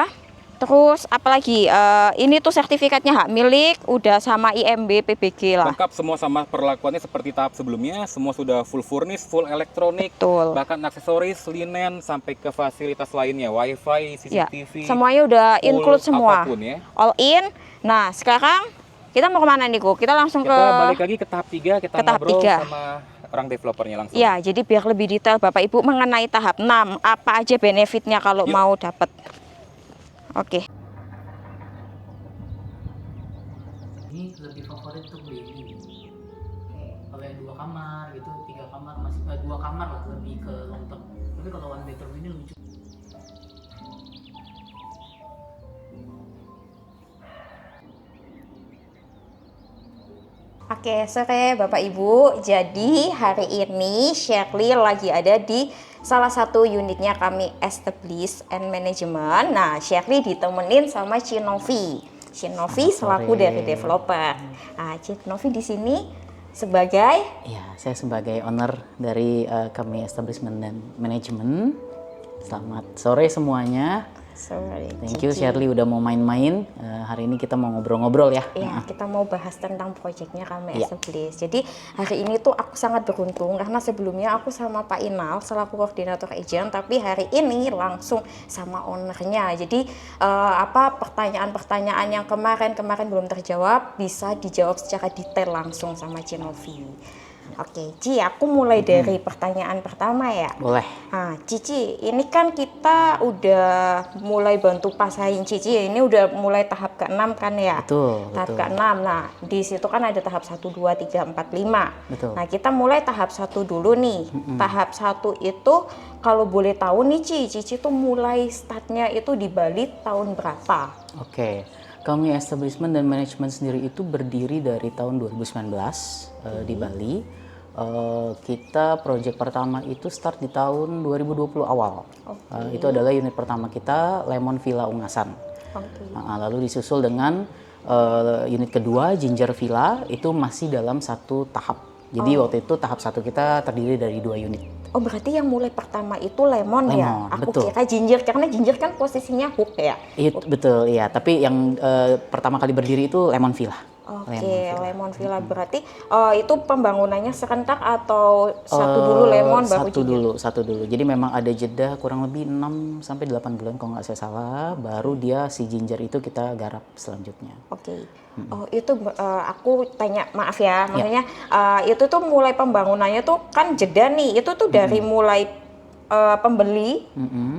Terus apalagi ini tuh sertifikatnya hak milik, udah sama IMB PBG lah. Lengkap semua sama perlakuannya seperti tahap sebelumnya, semua sudah full furnish, full elektronik, Betul. bahkan aksesoris, linen, sampai ke fasilitas lainnya, wifi, Ya, CCTV, semuanya udah full include semua. apapun ya. All in. Nah, sekarang kita mau kemana nih, Ko? Kita langsung Kita balik lagi ke tahap 3, kita ke tahap ngobrol 3. sama orang developernya langsung. Ya, jadi biar lebih detail Bapak Ibu mengenai tahap 6, apa aja benefitnya kalau Yuk. mau dapat. Oke. Ini lebih favorit tuh baby. Kalau yang 2 kamar gitu, 3 kamar masih 2 kamar lah, lebih ke long term. Tapi kalau one bedroom ini lucu. Oke, sore Bapak Ibu. Jadi hari ini Shirley lagi ada di salah satu unitnya kami establish and management. Nah, Shirley ditemenin sama Cinovi. Cinovi selaku sore. dari developer. Nah, Cinovi di sini sebagai Ya, saya sebagai owner dari kami establishment dan manajemen. Selamat sore semuanya. sorry, Thank you Cici. Shirley udah mau main-main. Hari ini kita mau ngobrol-ngobrol ya. Ya, kita mau bahas tentang proyeknya kami Iya. establish. Jadi hari ini tuh aku sangat beruntung karena sebelumnya aku sama Pak Inal selaku koordinator agent, tapi hari ini langsung sama ownernya. Jadi apa pertanyaan-pertanyaan yang kemarin belum terjawab bisa dijawab secara detail langsung sama Cinovi. Oke, Ci, aku mulai dari pertanyaan pertama ya. Boleh. Nah, Cici, ini kan kita udah mulai bantu pasain Cici ya. Ini udah mulai tahap ke-6 kan ya? Betul, Tahap betul. ke-6. Nah, di situ kan ada tahap 1, 2, 3, 4, 5. Betul. Nah, kita mulai tahap 1 dulu nih. Tahap 1 itu kalau boleh tahu nih Cici tuh mulai startnya itu di Bali tahun berapa? Oke. Kami establishment dan manajemen sendiri itu berdiri dari tahun 2019 di Bali. Kita project pertama itu start di tahun 2020 awal. Itu adalah unit pertama kita, Lemon Villa Ungasan. Oke. Lalu disusul dengan unit kedua, Ginger Villa, itu masih dalam satu tahap. Jadi waktu itu tahap 1 kita terdiri dari 2 unit. Oh, berarti yang mulai pertama itu Lemon ya? Lemon, Aku betul. kira Ginger, karena Ginger kan posisinya hook ya? Betul, iya. Tapi yang pertama kali berdiri itu Lemon Villa. Oke, Lemon Villa berarti itu pembangunannya serentak atau satu dulu Lemon baru Ginger? Satu dulu. Jadi memang ada jeda kurang lebih 6 sampai 8 bulan kalau nggak saya salah, baru dia si Ginger itu kita garap selanjutnya. Oke. Oh, itu aku tanya, maaf ya, maksudnya itu tuh mulai pembangunannya tuh kan jeda nih. Itu tuh dari mulai pembeli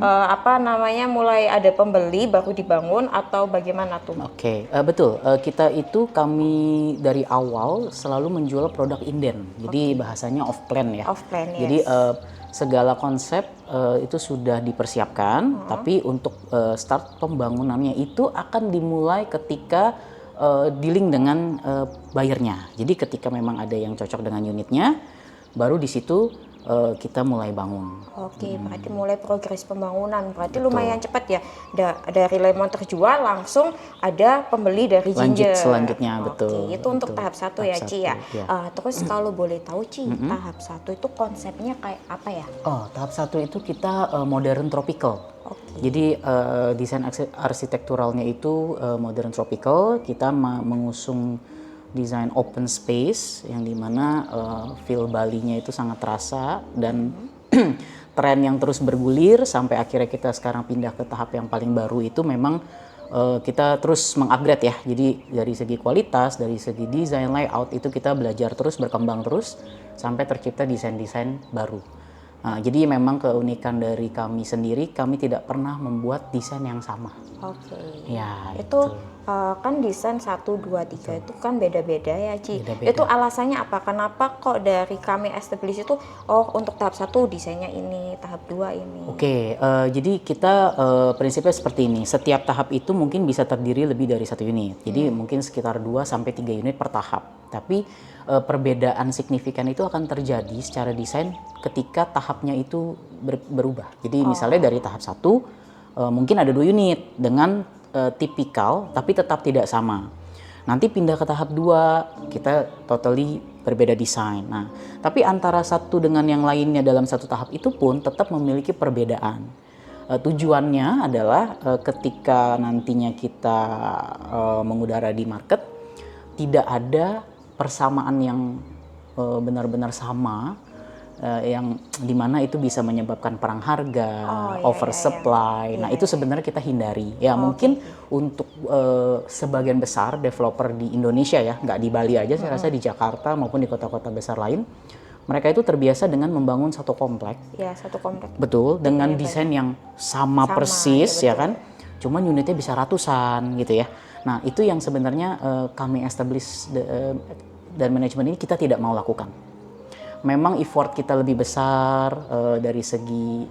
apa namanya, mulai ada pembeli baru dibangun atau bagaimana tuh? Oke, betul. Kita itu kami dari awal selalu menjual produk inden. Jadi bahasanya off plan ya. Off plan, yes. Jadi segala konsep itu sudah dipersiapkan, tapi untuk start pembangunannya itu akan dimulai ketika dealing dengan buyernya. Jadi ketika memang ada yang cocok dengan unitnya, baru di situ kita mulai bangun. Oke, berarti mulai progres pembangunan. Berarti lumayan cepat ya. Dari Lemon terjual langsung ada pembeli dari Ginger. Selanjutnya, Oke, betul. itu untuk betul. tahap 1 ya, Tahap Ci ya. satu, ya. Terus kalau boleh tahu Ci, tahap 1 itu konsepnya kayak apa ya? Oh, tahap 1 itu kita modern tropical. Oke. Jadi desain arsitekturalnya itu modern tropical. Kita mengusung desain open space yang dimana feel Bali-nya itu sangat terasa dan tren yang terus bergulir sampai akhirnya kita sekarang pindah ke tahap yang paling baru itu memang kita terus mengupgrade ya. Jadi dari segi kualitas, dari segi desain layout itu kita belajar terus, berkembang terus sampai tercipta desain-desain baru. Nah, jadi memang keunikan dari kami sendiri, kami tidak pernah membuat desain yang sama. Oke. Ya, Itu kan desain 1, 2, 3 itu kan beda-beda ya Ci. Beda-beda. Itu alasannya apa? Kenapa kok dari kami establish itu untuk tahap 1 desainnya ini, tahap 2 ini? Oke, jadi kita prinsipnya seperti ini. Setiap tahap itu mungkin bisa terdiri lebih dari 1 unit. Jadi mungkin sekitar 2 sampai 3 unit per tahap. Tapi perbedaan signifikan itu akan terjadi secara desain ketika tahapnya itu berubah. Jadi misalnya dari tahap 1 mungkin ada 2 unit dengan tipikal tapi tetap tidak sama. Nanti pindah ke tahap 2 kita totally berbeda desain. Nah, tapi antara satu dengan yang lainnya dalam satu tahap itu pun tetap memiliki perbedaan. Tujuannya adalah ketika nantinya kita mengudara di market tidak ada persamaan yang benar-benar sama, yang dimana itu bisa menyebabkan perang harga, oversupply. Nah itu sebenarnya kita hindari. Ya mungkin untuk sebagian besar developer di Indonesia ya, nggak di Bali aja, saya rasa di Jakarta maupun di kota-kota besar lain, mereka itu terbiasa dengan membangun satu komplek. Ya, satu komplek. Betul, dengan desain yang sama persis ya kan. Cuman unitnya bisa ratusan gitu ya. Nah itu yang sebenarnya kami establish dan manajemen ini kita tidak mau lakukan. Memang effort kita lebih besar dari segi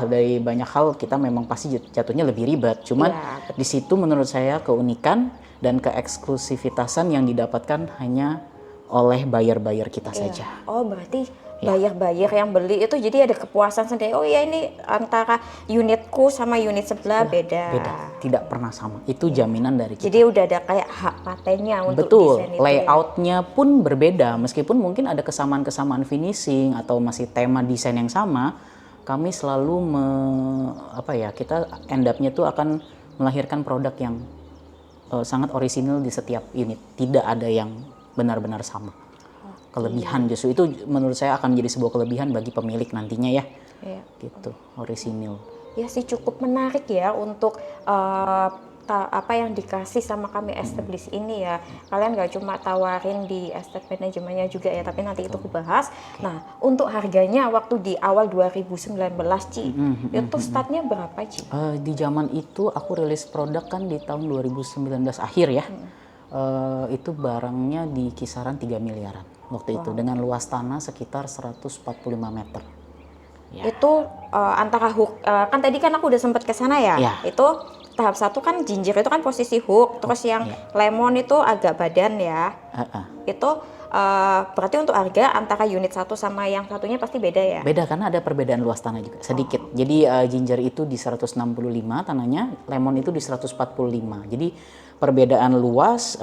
dari banyak hal kita memang pasti jatuhnya lebih ribet. Cuman di situ menurut saya keunikan dan keeksklusivitasan yang didapatkan hanya oleh buyer-buyer kita saja. Oh berarti buyer-buyer yang beli itu jadi ada kepuasan sendiri. Oh ya ini antara unitku sama unit sebelah beda. Tidak pernah sama. Itu jaminan dari kita. Jadi udah ada kayak hak patennya untuk desain itu. Layoutnya pun berbeda. Meskipun mungkin ada kesamaan-kesamaan finishing atau masih tema desain yang sama, kami selalu kita end up-nya tuh akan melahirkan produk yang sangat orisinal di setiap unit. Tidak ada yang benar-benar sama. Kelebihan justru itu menurut saya akan menjadi sebuah kelebihan bagi pemilik nantinya ya. Gitu, orisinil. Ya sih cukup menarik ya untuk apa yang dikasih sama kami establish ini ya. Kalian gak cuma tawarin di estate manajemennya juga ya, tapi nanti itu aku bahas. Nah, untuk harganya waktu di awal 2019 Ci, itu startnya berapa Ci? Di zaman itu aku rilis produk kan di tahun 2019 akhir ya. Itu barangnya di kisaran 3 miliaran waktu itu dengan luas tanah sekitar 145 meter. Ya. Itu antara hook, kan tadi kan aku udah sempat ke sana ya. Itu tahap 1 kan ginger itu kan posisi hook, terus yang lemon itu agak badan ya. Itu berarti untuk harga antara unit 1 sama yang satunya pasti beda ya? Beda karena ada perbedaan luas tanah juga sedikit. Jadi ginger itu di 165 tanahnya, lemon itu di 145. Jadi perbedaan luas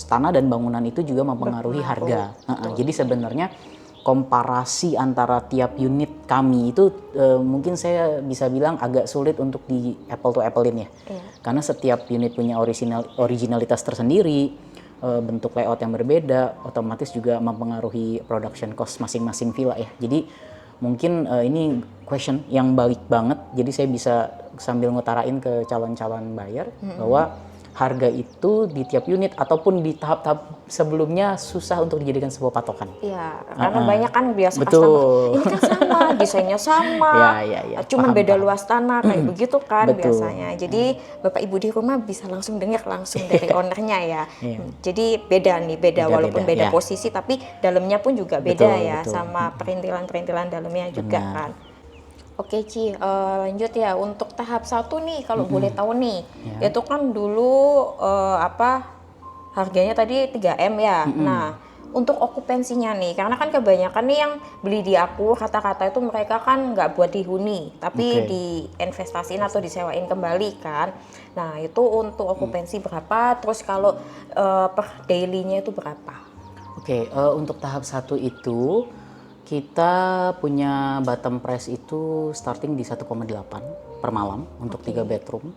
tanah dan bangunan itu juga mempengaruhi harga. Jadi sebenarnya komparasi antara tiap unit kami itu mungkin saya bisa bilang agak sulit untuk di apple to apple-in ya. Karena setiap unit punya originalitas tersendiri, bentuk layout yang berbeda, otomatis juga mempengaruhi production cost masing-masing villa ya. Jadi mungkin ini question yang baik banget, jadi saya bisa sambil ngutarain ke calon-calon buyer bahwa harga itu di tiap unit ataupun di tahap-tahap sebelumnya susah untuk dijadikan sebuah patokan. Iya, karena banyak kan biasa customer, ini kan sama, desainnya sama, cuman beda luas tanah kayak begitu kan biasanya. Jadi Bapak Ibu di rumah bisa langsung dengar langsung dari ownernya ya. Jadi beda walaupun beda posisi tapi dalamnya pun juga beda sama perintilan-perintilan dalamnya juga kan. Oke Ci, lanjut ya untuk tahap 1 nih kalau boleh tahu nih, itu kan dulu harganya tadi 3M ya. Nah untuk okupansinya nih, karena kan kebanyakan nih yang beli di aku kata-kata itu mereka kan nggak buat dihuni, tapi diinvestasiin atau disewain kembali kan. Nah itu untuk okupansi berapa? Terus kalau per daily-nya itu berapa? Untuk tahap 1 itu kita punya bottom price itu starting di 1,8 per malam untuk 3 bedroom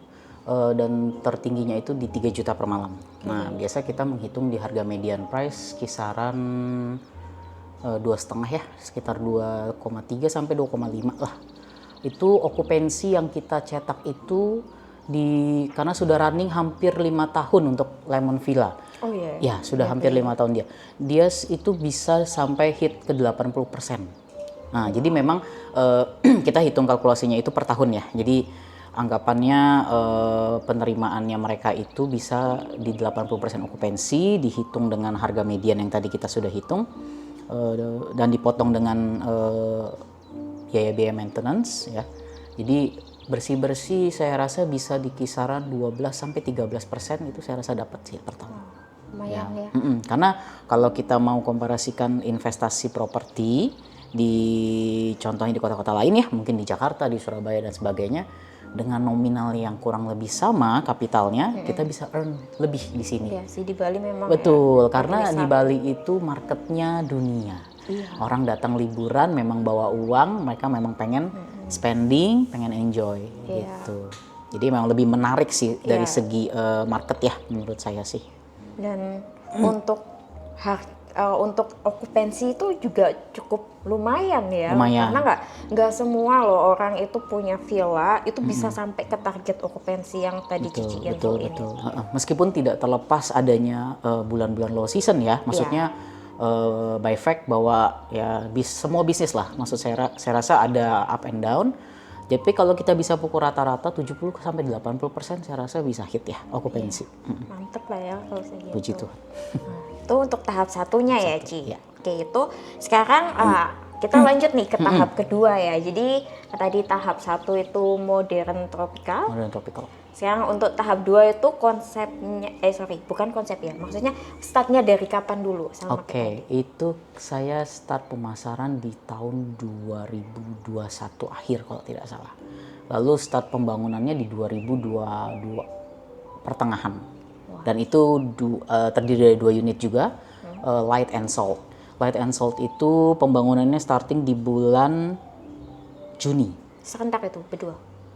dan tertingginya itu di 3 juta per malam. Nah biasa kita menghitung di harga median price kisaran 2,5 ya, sekitar 2,3 sampai 2,5 lah. Itu okupansi yang kita cetak itu karena sudah running hampir 5 tahun untuk Lemon Villa. Ya sudah hampir 5 tahun dia itu bisa sampai hit ke 80%. Nah jadi memang kita hitung kalkulasinya itu per tahun ya. Jadi anggapannya penerimaannya mereka itu bisa di 80% okupansi, dihitung dengan harga median yang tadi kita sudah hitung, dan dipotong dengan biaya maintenance ya. Jadi bersih-bersih saya rasa bisa di kisaran 12-13% itu saya rasa dapat sih pertama. Lumayan ya. Karena kalau kita mau komparasikan investasi properti di contohnya di kota-kota lain ya, mungkin di Jakarta, di Surabaya dan sebagainya, dengan nominal yang kurang lebih sama kapitalnya, kita bisa earn lebih di sini. Iya sih, di Bali memang. Betul, ya, karena di Bali itu marketnya dunia. Iya. Orang datang liburan memang bawa uang, mereka memang pengen spending, pengen enjoy gitu. Jadi memang lebih menarik sih dari segi market ya menurut saya sih. Dan untuk okupansi itu juga cukup lumayan ya. Lumayan. Karena nggak semua loh orang itu punya villa itu bisa sampai ke target okupansi yang tadi Cici info ini. Betul. Meskipun tidak terlepas adanya bulan-bulan low season ya, maksudnya by fact bahwa ya semua bisnis lah, maksud saya rasa ada up and down. Jadi kalau kita bisa pukul rata-rata 70-80% saya rasa bisa hit ya okupansi. Mantep lah ya kalau segitu. Puji Tuhan. Itu untuk tahap satunya ya Ci. Ya. Oke, itu sekarang kita lanjut nih ke tahap kedua ya. Jadi tadi tahap 1 itu modern tropical. Modern tropical. Sekarang untuk tahap 2 itu konsepnya, bukan konsep ya, maksudnya startnya dari kapan dulu? Oke, itu saya start pemasaran di tahun 2021 akhir kalau tidak salah. Lalu start pembangunannya di 2022 pertengahan. Dan itu terdiri dari 2 unit juga, Light and Salt. Light and Salt itu pembangunannya starting di bulan Juni. Serentak itu berdua?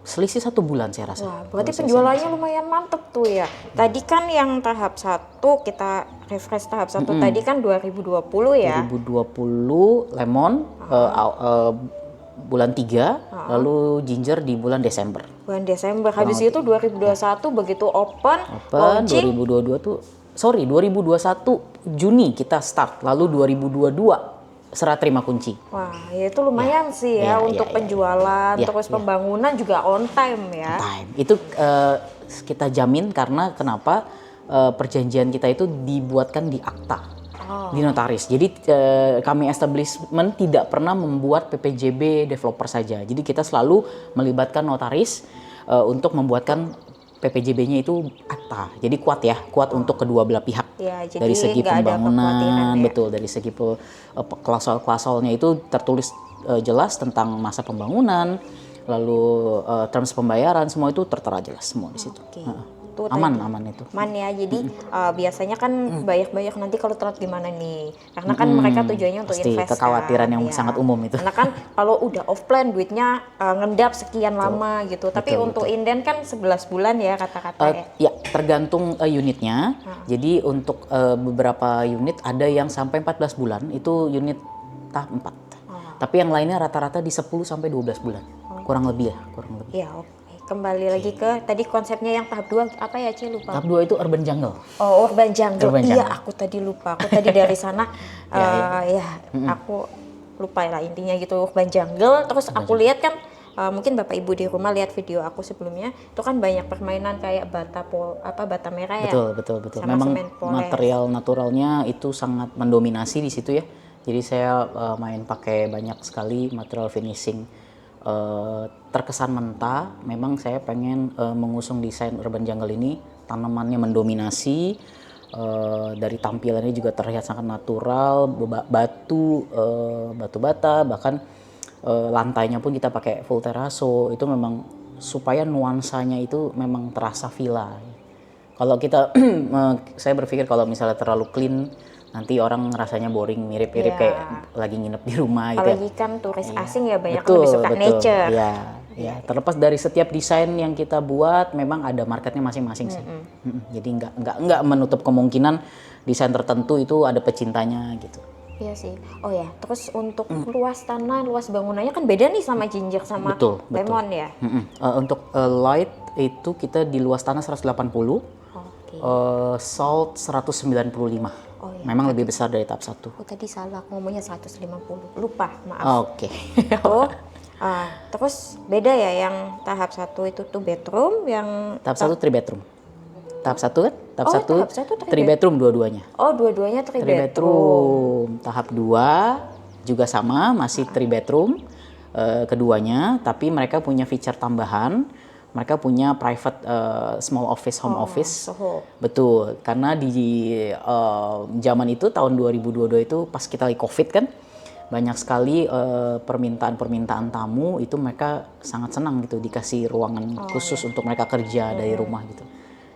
Selisih 1 bulan saya rasa. Wah, berarti penjualannya lumayan mantep tuh ya. Tadi kan yang tahap 1, kita refresh tahap 1 tadi kan 2020 ya. 2020 lemon bulan 3, lalu ginger di bulan Desember. Bulan Desember. Habis itu 2021 begitu open launching. 2021 Juni kita start, lalu 2022 serah terima kunci. Wah, ya itu lumayan sih ya untuk penjualan, terus pembangunan juga on time ya. On time. Itu kita jamin karena kenapa perjanjian kita itu dibuatkan di akta, di notaris. Jadi kami establishment tidak pernah membuat PPJB developer saja. Jadi kita selalu melibatkan notaris untuk membuatkan PPJB-nya itu akta. Jadi kuat untuk kedua belah pihak. Ya, jadi dari segi pembangunan, ya. betul, dari segi klausel-klauselnya itu tertulis jelas tentang masa pembangunan, lalu terms pembayaran, semua itu tertera jelas semua di situ. Aman itu. Aman ya, jadi biasanya kan banyak nanti kalau telat gimana nih, karena kan mereka tujuannya untuk pasti invest. Kekhawatiran yang sangat umum itu. Karena kan kalau udah off plan duitnya ngendap sekian lama gitu, tapi untuk inden kan 11 bulan ya kata-kata ya. Ya, tergantung unitnya. Jadi untuk beberapa unit ada yang sampai 14 bulan, itu unit tahap 4. Tapi yang lainnya rata-rata di 10 sampai 12 bulan. Kurang lebih. Ya, oke. Kembali lagi ke tadi konsepnya yang tahap 2 apa ya, Ci? Lupa. Tahap 2 itu urban jungle. Oh, urban jungle. Iya, aku tadi lupa. Aku tadi dari sana aku lupa lah intinya gitu, urban jungle. Terus aku lihat kan mungkin Bapak Ibu di rumah lihat video aku sebelumnya, itu kan banyak permainan kayak bata merah ya. Betul. Sama Memang semen poles. material naturalnya itu sangat mendominasi di situ ya. Jadi saya main pakai banyak sekali material finishing. Terkesan mentah, memang saya pengen mengusung desain urban jungle ini, tanamannya mendominasi, dari tampilannya juga terlihat sangat natural, batu bata, bahkan lantainya pun kita pakai full terrazzo, itu memang supaya nuansanya itu memang terasa villa. Kalau kita, saya berpikir kalau misalnya terlalu clean, nanti orang rasanya boring, mirip-mirip kayak lagi nginep di rumah gitu. Apalagi kan turis asing ya banyak lebih suka nature. Ya, terlepas dari setiap desain yang kita buat, memang ada marketnya masing-masing sih. Jadi nggak menutup kemungkinan desain tertentu itu ada pecintanya gitu. Iya sih. Oh ya, terus untuk luas tanah, luas bangunannya kan beda nih sama ginger sama lemon ya. Untuk light itu kita di luas tanah 180, salt 195. Oh, ya. Memang lebih besar dari tahap 1. Oh, tadi salah, aku ngomongnya 150. Lupa, maaf. Oke. Terus beda ya yang tahap 1 itu 2 bedroom, yang Tahap 1 3 bedroom. Tahap 1 kan? Tahap 1 tahap 1 3 bedroom dua-duanya. Oh, dua-duanya 3 3 bedroom. bedroom. Tahap 2 juga sama, masih 3 bedroom keduanya, tapi mereka punya feature tambahan. Mereka punya private small office, home office. Soho. Betul, karena di zaman itu tahun 2022 itu pas kita lagi Covid kan, banyak sekali permintaan tamu itu mereka sangat senang gitu dikasih ruangan khusus untuk mereka kerja dari rumah gitu.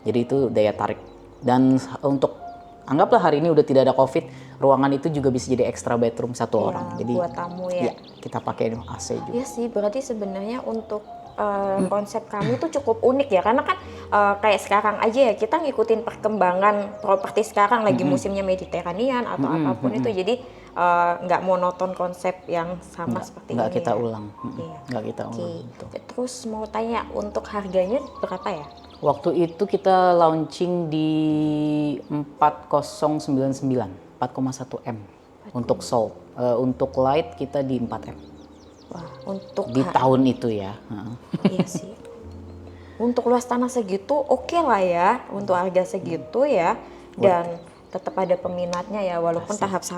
Jadi itu daya tarik. Dan untuk anggaplah hari ini udah tidak ada Covid, ruangan itu juga bisa jadi extra bedroom satu orang. Jadi buat tamu ya. kita pakai AC juga. Iya sih, berarti sebenarnya untuk konsep kami itu cukup unik ya, karena kan kayak sekarang aja ya kita ngikutin perkembangan properti sekarang lagi musimnya Mediterranean atau apapun itu, jadi nggak monoton konsep yang sama seperti Nggak ini kita ya. ulang. Iya. Nggak kita Oke. ulang. Betul. Terus mau tanya untuk harganya berapa ya? Waktu itu kita launching di 4099, 4,1 M untuk sold. Untuk light kita di 4 M. Wah, untuk Di tahun itu ya. iya sih. Untuk luas tanah segitu oke lah ya, untuk harga segitu ya, dan tetap ada peminatnya ya, walaupun tahap 1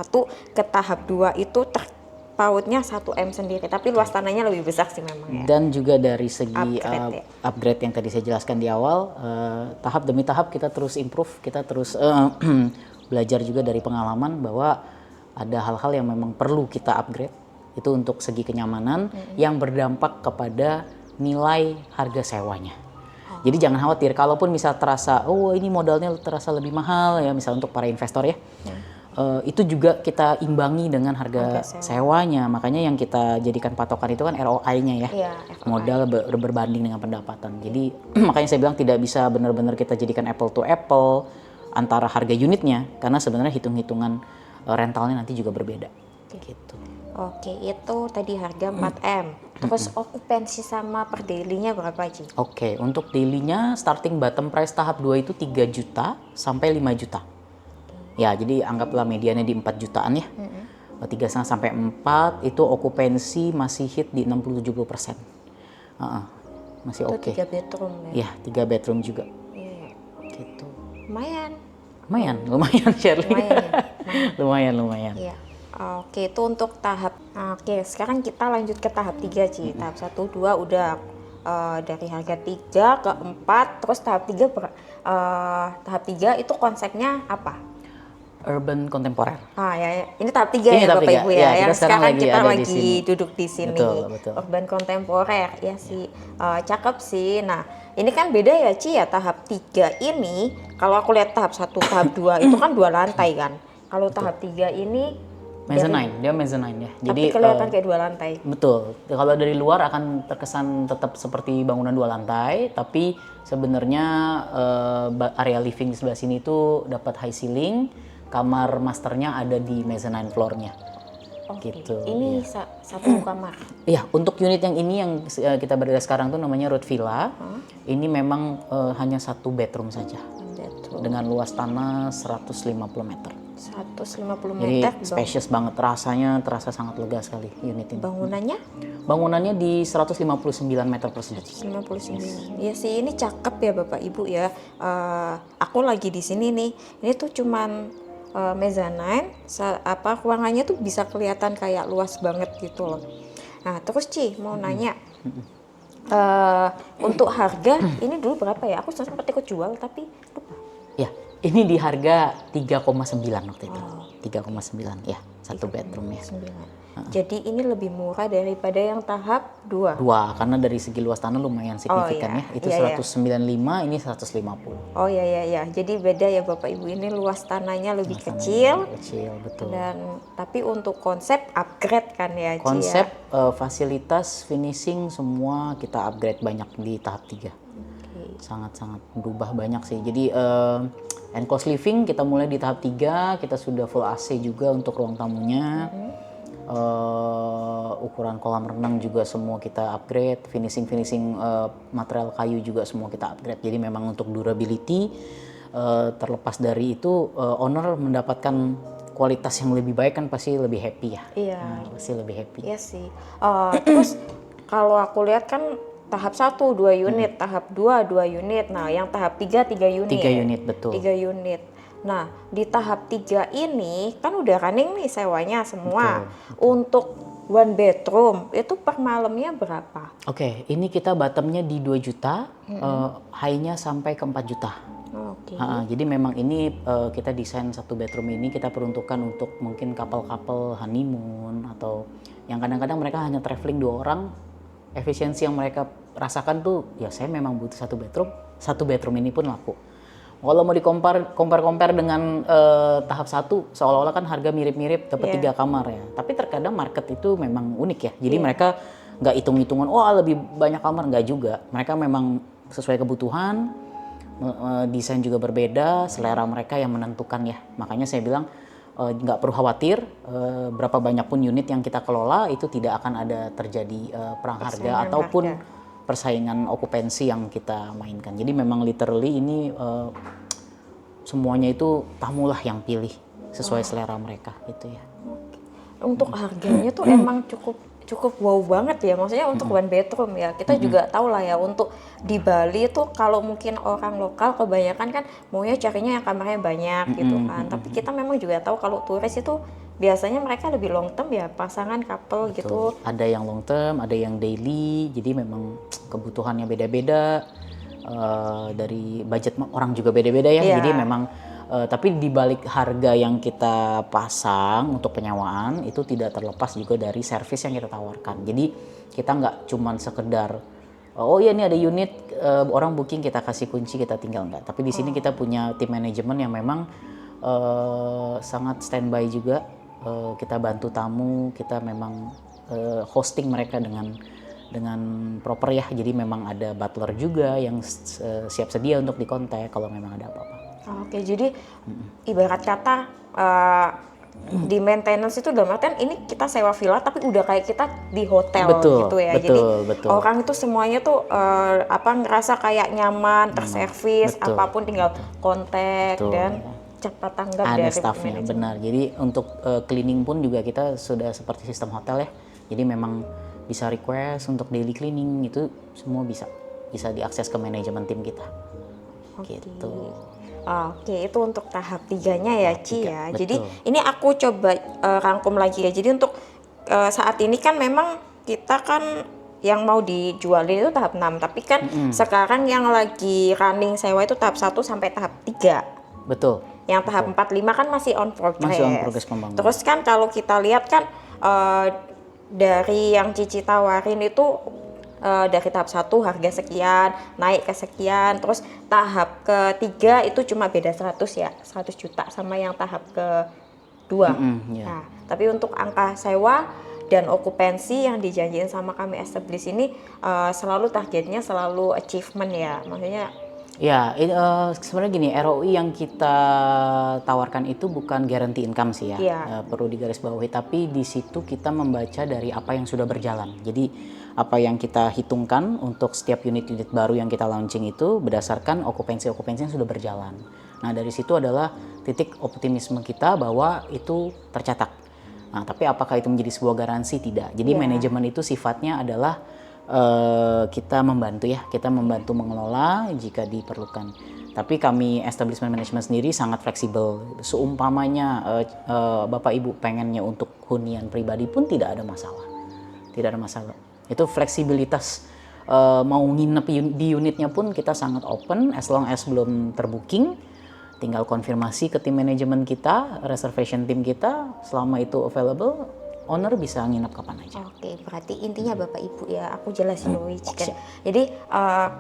ke tahap 2 itu terpautnya 1 M sendiri, tapi luas tanahnya lebih besar sih memang ya. Dan juga dari segi Upgrade upgrade yang tadi saya jelaskan di awal, tahap demi tahap kita terus improve, kita terus belajar juga dari pengalaman bahwa ada hal-hal yang memang perlu kita upgrade. Itu untuk segi kenyamanan yang berdampak kepada nilai harga sewanya. Jadi jangan khawatir, kalaupun misal terasa, oh ini modalnya terasa lebih mahal ya, misal untuk para investor ya, itu juga kita imbangi dengan harga sewanya. Makanya yang kita jadikan patokan itu kan ROI-nya ya, ROI. modal berbanding dengan pendapatan. Jadi makanya saya bilang tidak bisa benar-benar kita jadikan apple to apple antara harga unitnya, karena sebenarnya hitung-hitungan rentalnya nanti juga berbeda. Gitu. Oke, itu tadi harga 4M. Terus okupansi sama per daily-nya berapa, Ci? Oke, untuk daily-nya starting bottom price tahap 2 itu 3 juta sampai 5 juta. Ya, jadi anggaplah mediannya di 4 jutaan ya. 3,5 sampai 4 itu okupansi masih hit di 60-70%. Masih oke. Itu 3 bedroom ya? Ya, 3 bedroom juga. Iya. Gitu. Lumayan. Lumayan Shirley. Lumayan ya? lumayan. Iya. Oke, itu untuk tahap. Oke, sekarang kita lanjut ke tahap 3, Ci. Tahap 1, 2 udah dari harga 3 ke 4, terus tahap 3 itu konsepnya apa? Urban kontemporer. Ya, ini tahap 3 Ini ya tahap Bapak 3. Ibu ya. Ya, kita Yang sekarang sekarang lagi kita ada di lagi sini. duduk di sini. Betul. Urban kontemporer, ya sih. Cakep sih. Nah, ini kan beda ya, Ci ya. Tahap 3 ini, kalau aku lihat tahap 1, tahap 2 itu kan 2 lantai kan. Kalau tahap 3 ini Mezzanine, dia mezzanine ya. tapi kelihatan kayak 2 lantai. Betul. Kalau dari luar akan terkesan tetap seperti bangunan 2 lantai, tapi sebenarnya area living di sebelah sini itu dapat high ceiling, kamar masternya ada di mezzanine floor-nya. Gitu. Ini satu kamar. Iya, untuk unit yang ini yang kita berada sekarang tuh namanya Road Villa. Ini memang hanya 1 bedroom saja. Dengan luas tanah 150 meter. 150 Jadi meter. spacious banget, rasanya terasa sangat lega sekali unit ini. Bangunannya? Bangunannya di 159 meter persegi. 159. Iya sih, ini cakep ya Bapak Ibu ya. Aku lagi di sini nih. Ini tuh cuman mezzanine, ruangannya tuh bisa kelihatan kayak luas banget gitu loh. Nah, terus Ci mau nanya. Untuk harga ini dulu berapa ya? Aku sempat ikut jual tapi lupa. Ya, ini di harga 3,9 waktu itu. 3,9 ya, 1 bedroom ya. 9. Jadi ini lebih murah daripada yang tahap 2. Karena dari segi luas tanah lumayan signifikan ya. Itu 195, ini 150. Oh ya. Jadi beda ya Bapak Ibu, ini luas tanahnya lebih kecil. Kecil, betul. Dan tapi untuk konsep upgrade kan ya, Ci, Konsep ya? fasilitas finishing semua kita upgrade banyak di tahap 3. Sangat-sangat berubah banyak sih. Jadi enclosed living kita mulai di tahap 3, kita sudah full AC juga untuk ruang tamunya. Ukuran kolam renang juga semua kita upgrade, finishing material kayu juga semua kita upgrade. Jadi memang untuk durability, terlepas dari itu owner mendapatkan kualitas yang lebih baik kan pasti lebih happy ya. Iya. Pasti lebih happy. Iya sih. Terus kalau aku lihat kan tahap 1 2 unit, tahap 2 2 unit. Nah, yang tahap 3 3 unit. 3 unit, betul. 3 unit. Nah, di tahap 3 ini kan udah running nih sewanya semua. Betul. Untuk one bedroom itu per malamnya berapa? Oke, ini kita bottomnya di 2 juta, high-nya sampai ke 4 juta. Oke. Jadi memang ini kita desain 1 bedroom ini kita peruntukkan untuk mungkin couple-couple honeymoon atau yang kadang-kadang mereka hanya traveling 2 orang. Efisiensi yang mereka rasakan tuh, ya saya memang butuh 1 bedroom. 1 bedroom ini pun laku. Kalau mau compare dengan tahap 1, seolah-olah kan harga mirip-mirip, dapat 3 kamar ya. Tapi terkadang market itu memang unik ya. Jadi mereka nggak hitung-hitungan, lebih banyak kamar, nggak juga. Mereka memang sesuai kebutuhan, desain juga berbeda, selera mereka yang menentukan ya. Makanya saya bilang nggak perlu khawatir, berapa banyak pun unit yang kita kelola itu tidak akan ada terjadi perang harga ataupun persaingan okupansi yang kita mainkan. Jadi memang literally ini semuanya itu tamulah yang pilih sesuai selera mereka itu ya. Untuk harganya tuh emang cukup wow banget ya, maksudnya untuk one bedroom ya. Kita juga tahu lah ya, untuk di Bali tuh kalau mungkin orang lokal kebanyakan kan maunya carinya yang kamarnya banyak gitu kan. Tapi kita memang juga tahu kalau turis itu biasanya mereka lebih long term ya, pasangan couple. Betul. Gitu. Ada yang long term, ada yang daily, jadi memang kebutuhannya beda-beda, dari budget orang juga beda-beda ya. Jadi memang tapi di balik harga yang kita pasang untuk penyewaan itu tidak terlepas juga dari servis yang kita tawarkan. Jadi kita nggak cuman sekedar ini ada unit, orang booking kita kasih kunci kita tinggal, nggak. Tapi di sini kita punya tim manajemen yang memang sangat standby juga. Kita bantu tamu, kita memang hosting mereka dengan proper ya. Jadi memang ada butler juga yang siap sedia untuk dikontak kalau memang ada apa-apa. Oke, jadi ibarat kata di maintenance itu dalam artian ini kita sewa villa tapi udah kayak kita di hotel gitu ya. Jadi orang itu semuanya tuh ngerasa kayak nyaman, terservis, apapun tinggal kontak dan cepat tanggap ada dari staffnya, benar. Jadi untuk cleaning pun juga kita sudah seperti sistem hotel ya. Jadi memang bisa request untuk daily cleaning, itu semua bisa diakses ke manajemen tim kita. Gitu. Oke, itu untuk tahap 3-nya ya, Ci ya. Betul. Jadi ini aku coba rangkum lagi ya. Jadi untuk saat ini kan memang kita kan yang mau dijualin itu tahap 6, tapi kan sekarang yang lagi running sewa itu tahap 1 sampai tahap 3. Betul. Yang tahap 4, 5 kan masih on progress. Masih on progress pembangunan. Terus kan kalau kita lihat kan dari yang Cici tawarin itu dari tahap 1 harga sekian, naik ke sekian, terus tahap ketiga itu cuma beda 100 juta sama yang tahap kedua. Nah, tapi untuk angka sewa dan okupansi yang dijanjiin sama kami establish ini selalu targetnya selalu achievement ya, maksudnya. Ya, sebenarnya gini, ROI yang kita tawarkan itu bukan guarantee income sih ya, perlu digarisbawahi. Tapi di situ kita membaca dari apa yang sudah berjalan. Jadi apa yang kita hitungkan untuk setiap unit-unit baru yang kita launching itu berdasarkan okupansi yang sudah berjalan. Nah dari situ adalah titik optimisme kita bahwa itu tercatat. Nah tapi apakah itu menjadi sebuah garansi? Tidak. Jadi manajemen itu sifatnya adalah kita membantu mengelola jika diperlukan. Tapi kami establishment management sendiri sangat fleksibel. Seumpamanya Bapak Ibu pengennya untuk hunian pribadi pun tidak ada masalah. Itu fleksibilitas, mau nginep di unitnya pun kita sangat open as long as belum terbooking. Tinggal konfirmasi ke tim manajemen kita, reservation tim kita, selama itu available, owner bisa nginep kapan aja. Oke, berarti intinya Bapak Ibu ya, aku jelasin dulu kan. Jadi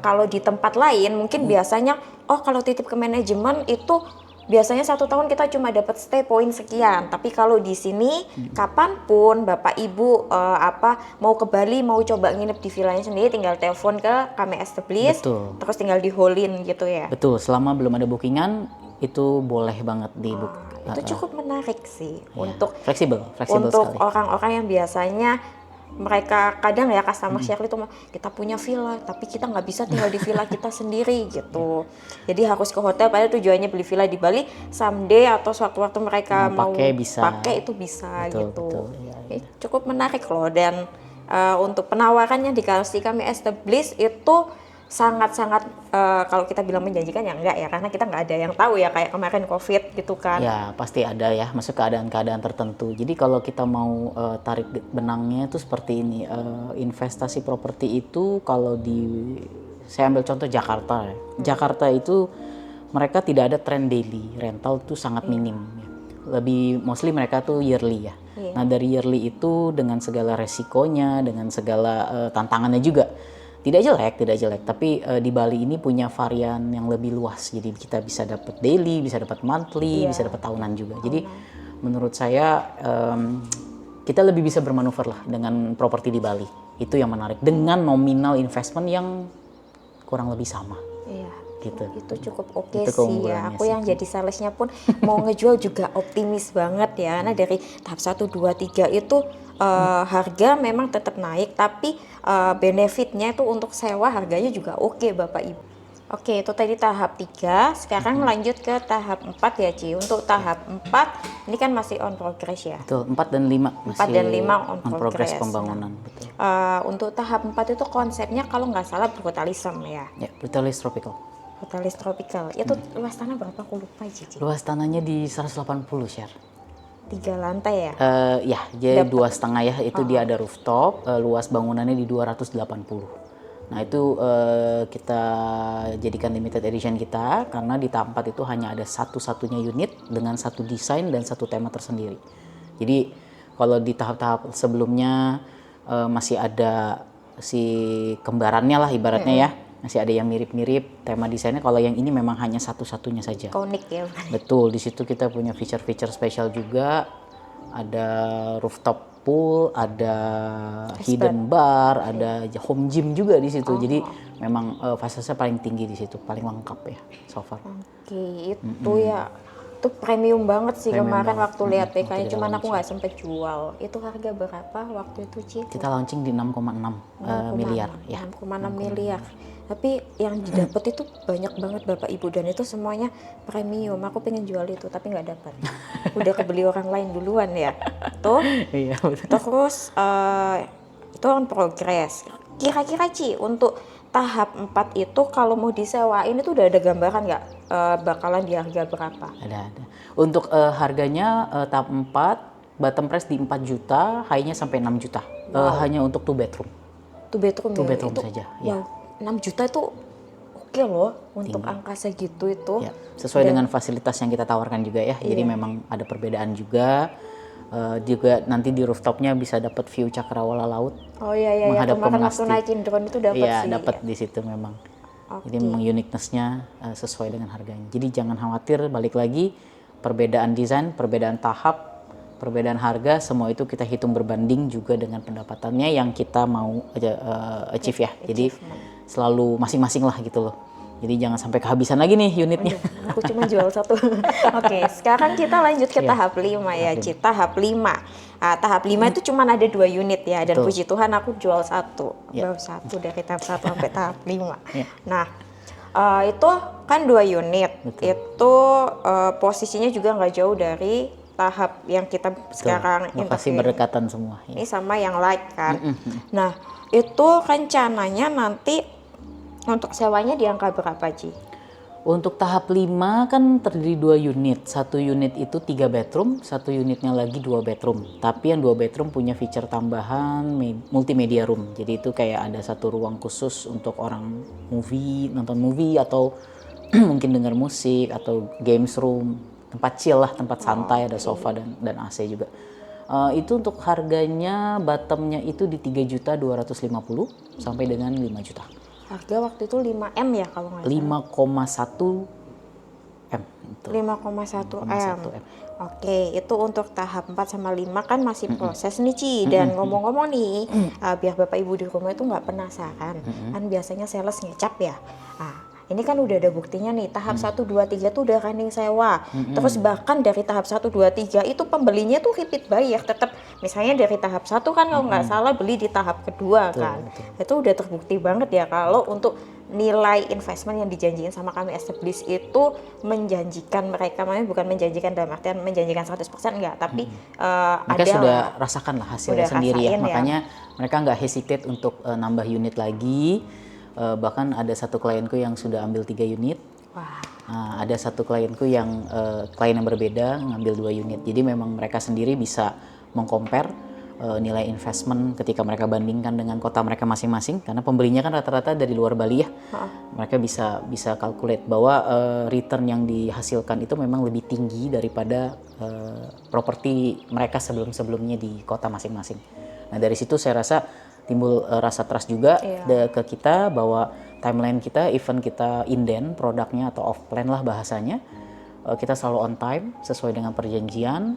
kalau di tempat lain mungkin biasanya, kalau titip ke manajemen itu biasanya 1 tahun kita cuma dapat stay point sekian. Tapi kalau di sini kapanpun Bapak Ibu mau ke Bali, mau coba nginep di villanya sendiri, tinggal telepon ke kami establish, terus tinggal di hold-in gitu ya. Betul, selama belum ada bookingan itu boleh banget di-book. Itu cukup menarik sih untuk fleksibel untuk sekali. Orang-orang yang biasanya mereka kadang ya customer Shirley itu kita punya villa tapi kita nggak bisa tinggal di villa kita sendiri gitu. Jadi harus ke hotel, padahal tujuannya beli villa di Bali, someday atau suatu waktu mereka mau pakai itu bisa. Betul, gitu. Cukup menarik loh, dan untuk penawarannya dikasih kami establish itu sangat-sangat kalau kita bilang menjanjikan ya enggak ya, karena kita nggak ada yang tahu ya, kayak kemarin COVID gitu kan. Ya pasti ada ya, masuk keadaan-keadaan tertentu. Jadi kalau kita mau tarik benangnya itu seperti ini, investasi properti itu kalau saya ambil contoh Jakarta ya. Jakarta itu mereka tidak ada tren daily, rental itu sangat minim ya. Lebih mostly mereka tuh yearly ya. Nah dari yearly itu dengan segala resikonya, dengan segala tantangannya juga tidak jelek, tapi di Bali ini punya varian yang lebih luas. Jadi kita bisa dapat daily, bisa dapat monthly, bisa dapat tahunan juga. Jadi menurut saya kita lebih bisa bermanuver lah dengan properti di Bali. Itu yang menarik, dengan nominal investment yang kurang lebih sama. Iya. Gitu. Itu cukup oke Itu sih ya. Aku yang jadi salesnya pun mau ngejual juga optimis banget ya. Karena dari tahap 1, 2, 3 itu harga memang tetap naik, tapi benefitnya itu untuk sewa harganya juga oke Bapak Ibu. Oke, itu tadi tahap 3. Sekarang lanjut ke tahap 4 ya Ci. Untuk tahap 4 ini kan masih on progress ya. Betul, 4 dan 5 masih 4 dan 5 on progress progress pembangunan. Betul. Untuk tahap 4 itu konsepnya kalau nggak salah brutalism ya. Ya, brutalis tropical. Brutalis tropical. Itu luas tanah berapa? Aku lupa Cici. Luas tanahnya di 180 share. 3 lantai ya? Ya, jadi 2,5 ya, itu dia ada rooftop, luas bangunannya di 280. Nah itu kita jadikan limited edition kita, karena di tahap 4 itu hanya ada satu-satunya unit dengan satu desain dan satu tema tersendiri. Jadi kalau di tahap-tahap sebelumnya masih ada si kembarannya lah ibaratnya ya, masih ada yang mirip-mirip tema desainnya. Kalau yang ini memang hanya satu-satunya saja. Unik ya. Betul, di situ kita punya feature-feature spesial juga. Ada rooftop pool, ada hidden bar, ada home gym juga di situ. Jadi memang fasilitasnya paling tinggi di situ, paling lengkap ya so far. Oke, itu ya. Itu premium banget sih Premium kemarin banget. waktu lihat PK-nya, Waktu cuman kita aku nggak sempet jual. Itu harga berapa waktu itu Ci? Kita launching di 6,6 miliar ya. 6,6 miliar. Tapi yang didapat itu banyak banget Bapak Ibu, dan itu semuanya premium. Aku pengen jual itu tapi nggak dapat. Udah kebeli orang lain duluan ya. Tuh. Iya, betul. Terus itu on progress. Kira-kira Ci, untuk tahap 4 itu kalau mau disewain itu udah ada gambaran nggak bakalan di harga berapa? Ada. Untuk harganya tahap 4 bottom price di 4 juta, high-nya sampai 6 juta. Hanya untuk 2 bedroom. 2 bedroom, 2 bedroom itu, saja. Wow, Ya. 6 juta itu oke loh untuk angka segitu itu. Ya, sesuai dengan fasilitas yang kita tawarkan juga ya. Jadi memang ada perbedaan juga. Juga nanti di rooftopnya bisa dapat view cakrawala laut. Oh iya, menghadap ke kemarin waktu Menasti. naikin drone itu dapat Iya, sih. dapat di situ memang. Oke. Jadi memang uniqueness-nya sesuai dengan harganya. Jadi jangan khawatir, balik lagi perbedaan desain, perbedaan tahap, perbedaan harga, semua itu kita hitung berbanding juga dengan pendapatannya yang kita mau achieve ya. Jadi selalu masing-masing lah gitu loh. Jadi jangan sampai kehabisan lagi nih unitnya. Aku cuma jual satu. Oke, sekarang kita lanjut ke tahap 5 ya, Ci. Tahap 5. Tahap 5 itu cuma ada 2 unit ya, dan Betul. puji Tuhan aku jual satu. Ya. Baru satu dari tahap 1 sampai tahap 5. Ya. Nah, itu kan 2 unit. Itu posisinya juga nggak jauh dari tahap yang kita sekarang Lokasi interview. berdekatan semua. Ya. Ini sama yang like kan. Nah, itu rencananya nanti untuk sewanya di angka berapa, Ci? Untuk tahap 5 kan terdiri 2 unit. Satu unit itu 3 bedroom, satu unitnya lagi 2 bedroom. Tapi yang 2 bedroom punya feature tambahan multimedia room. Jadi itu kayak ada satu ruang khusus untuk orang nonton movie atau mungkin dengar musik, atau games room, tempat chill lah, tempat santai, ada sofa dan AC juga. Itu untuk harganya bottomnya itu di 3.250.000 sampai dengan 5 juta. Harga waktu itu 5M ya kalau nggak salah. 5,1 M. Itu. 5,1 M. 5,1 M. Oke, itu untuk tahap 4 sama 5 kan masih proses nih Ci. Dan ngomong-ngomong nih, biar Bapak Ibu di rumah itu nggak penasaran. Kan biasanya sales ngecap ya. Ini kan udah ada buktinya nih, tahap 1, 2, 3 tuh udah running sewa. Terus bahkan dari tahap 1, 2, 3 itu pembelinya tuh repeat buyer. Tetap misalnya dari tahap 1 kan kalau nggak salah beli di tahap kedua kan. Itu udah terbukti banget ya kalau untuk nilai investment yang dijanjikan sama kami establish itu menjanjikan mereka, makanya bukan menjanjikan dalam artian menjanjikan 100% enggak, tapi Mereka ada sudah rasakan lah hasilnya Udah sendiri ya. rasain ya. Makanya mereka nggak hesitate untuk nambah unit lagi. Bahkan ada satu klienku yang sudah ambil 3 unit. Wah. Ada satu klienku yang klien yang berbeda ngambil 2 unit. Jadi memang mereka sendiri bisa mengcompare nilai investment ketika mereka bandingkan dengan kota mereka masing-masing, karena pembelinya kan rata-rata dari luar Bali ya. Mereka bisa calculate bahwa return yang dihasilkan itu memang lebih tinggi daripada properti mereka sebelum-sebelumnya di kota masing-masing. Nah dari situ saya rasa timbul rasa trust juga ke kita bahwa timeline kita, event kita inden produknya atau off plan lah bahasanya, kita selalu on time sesuai dengan perjanjian.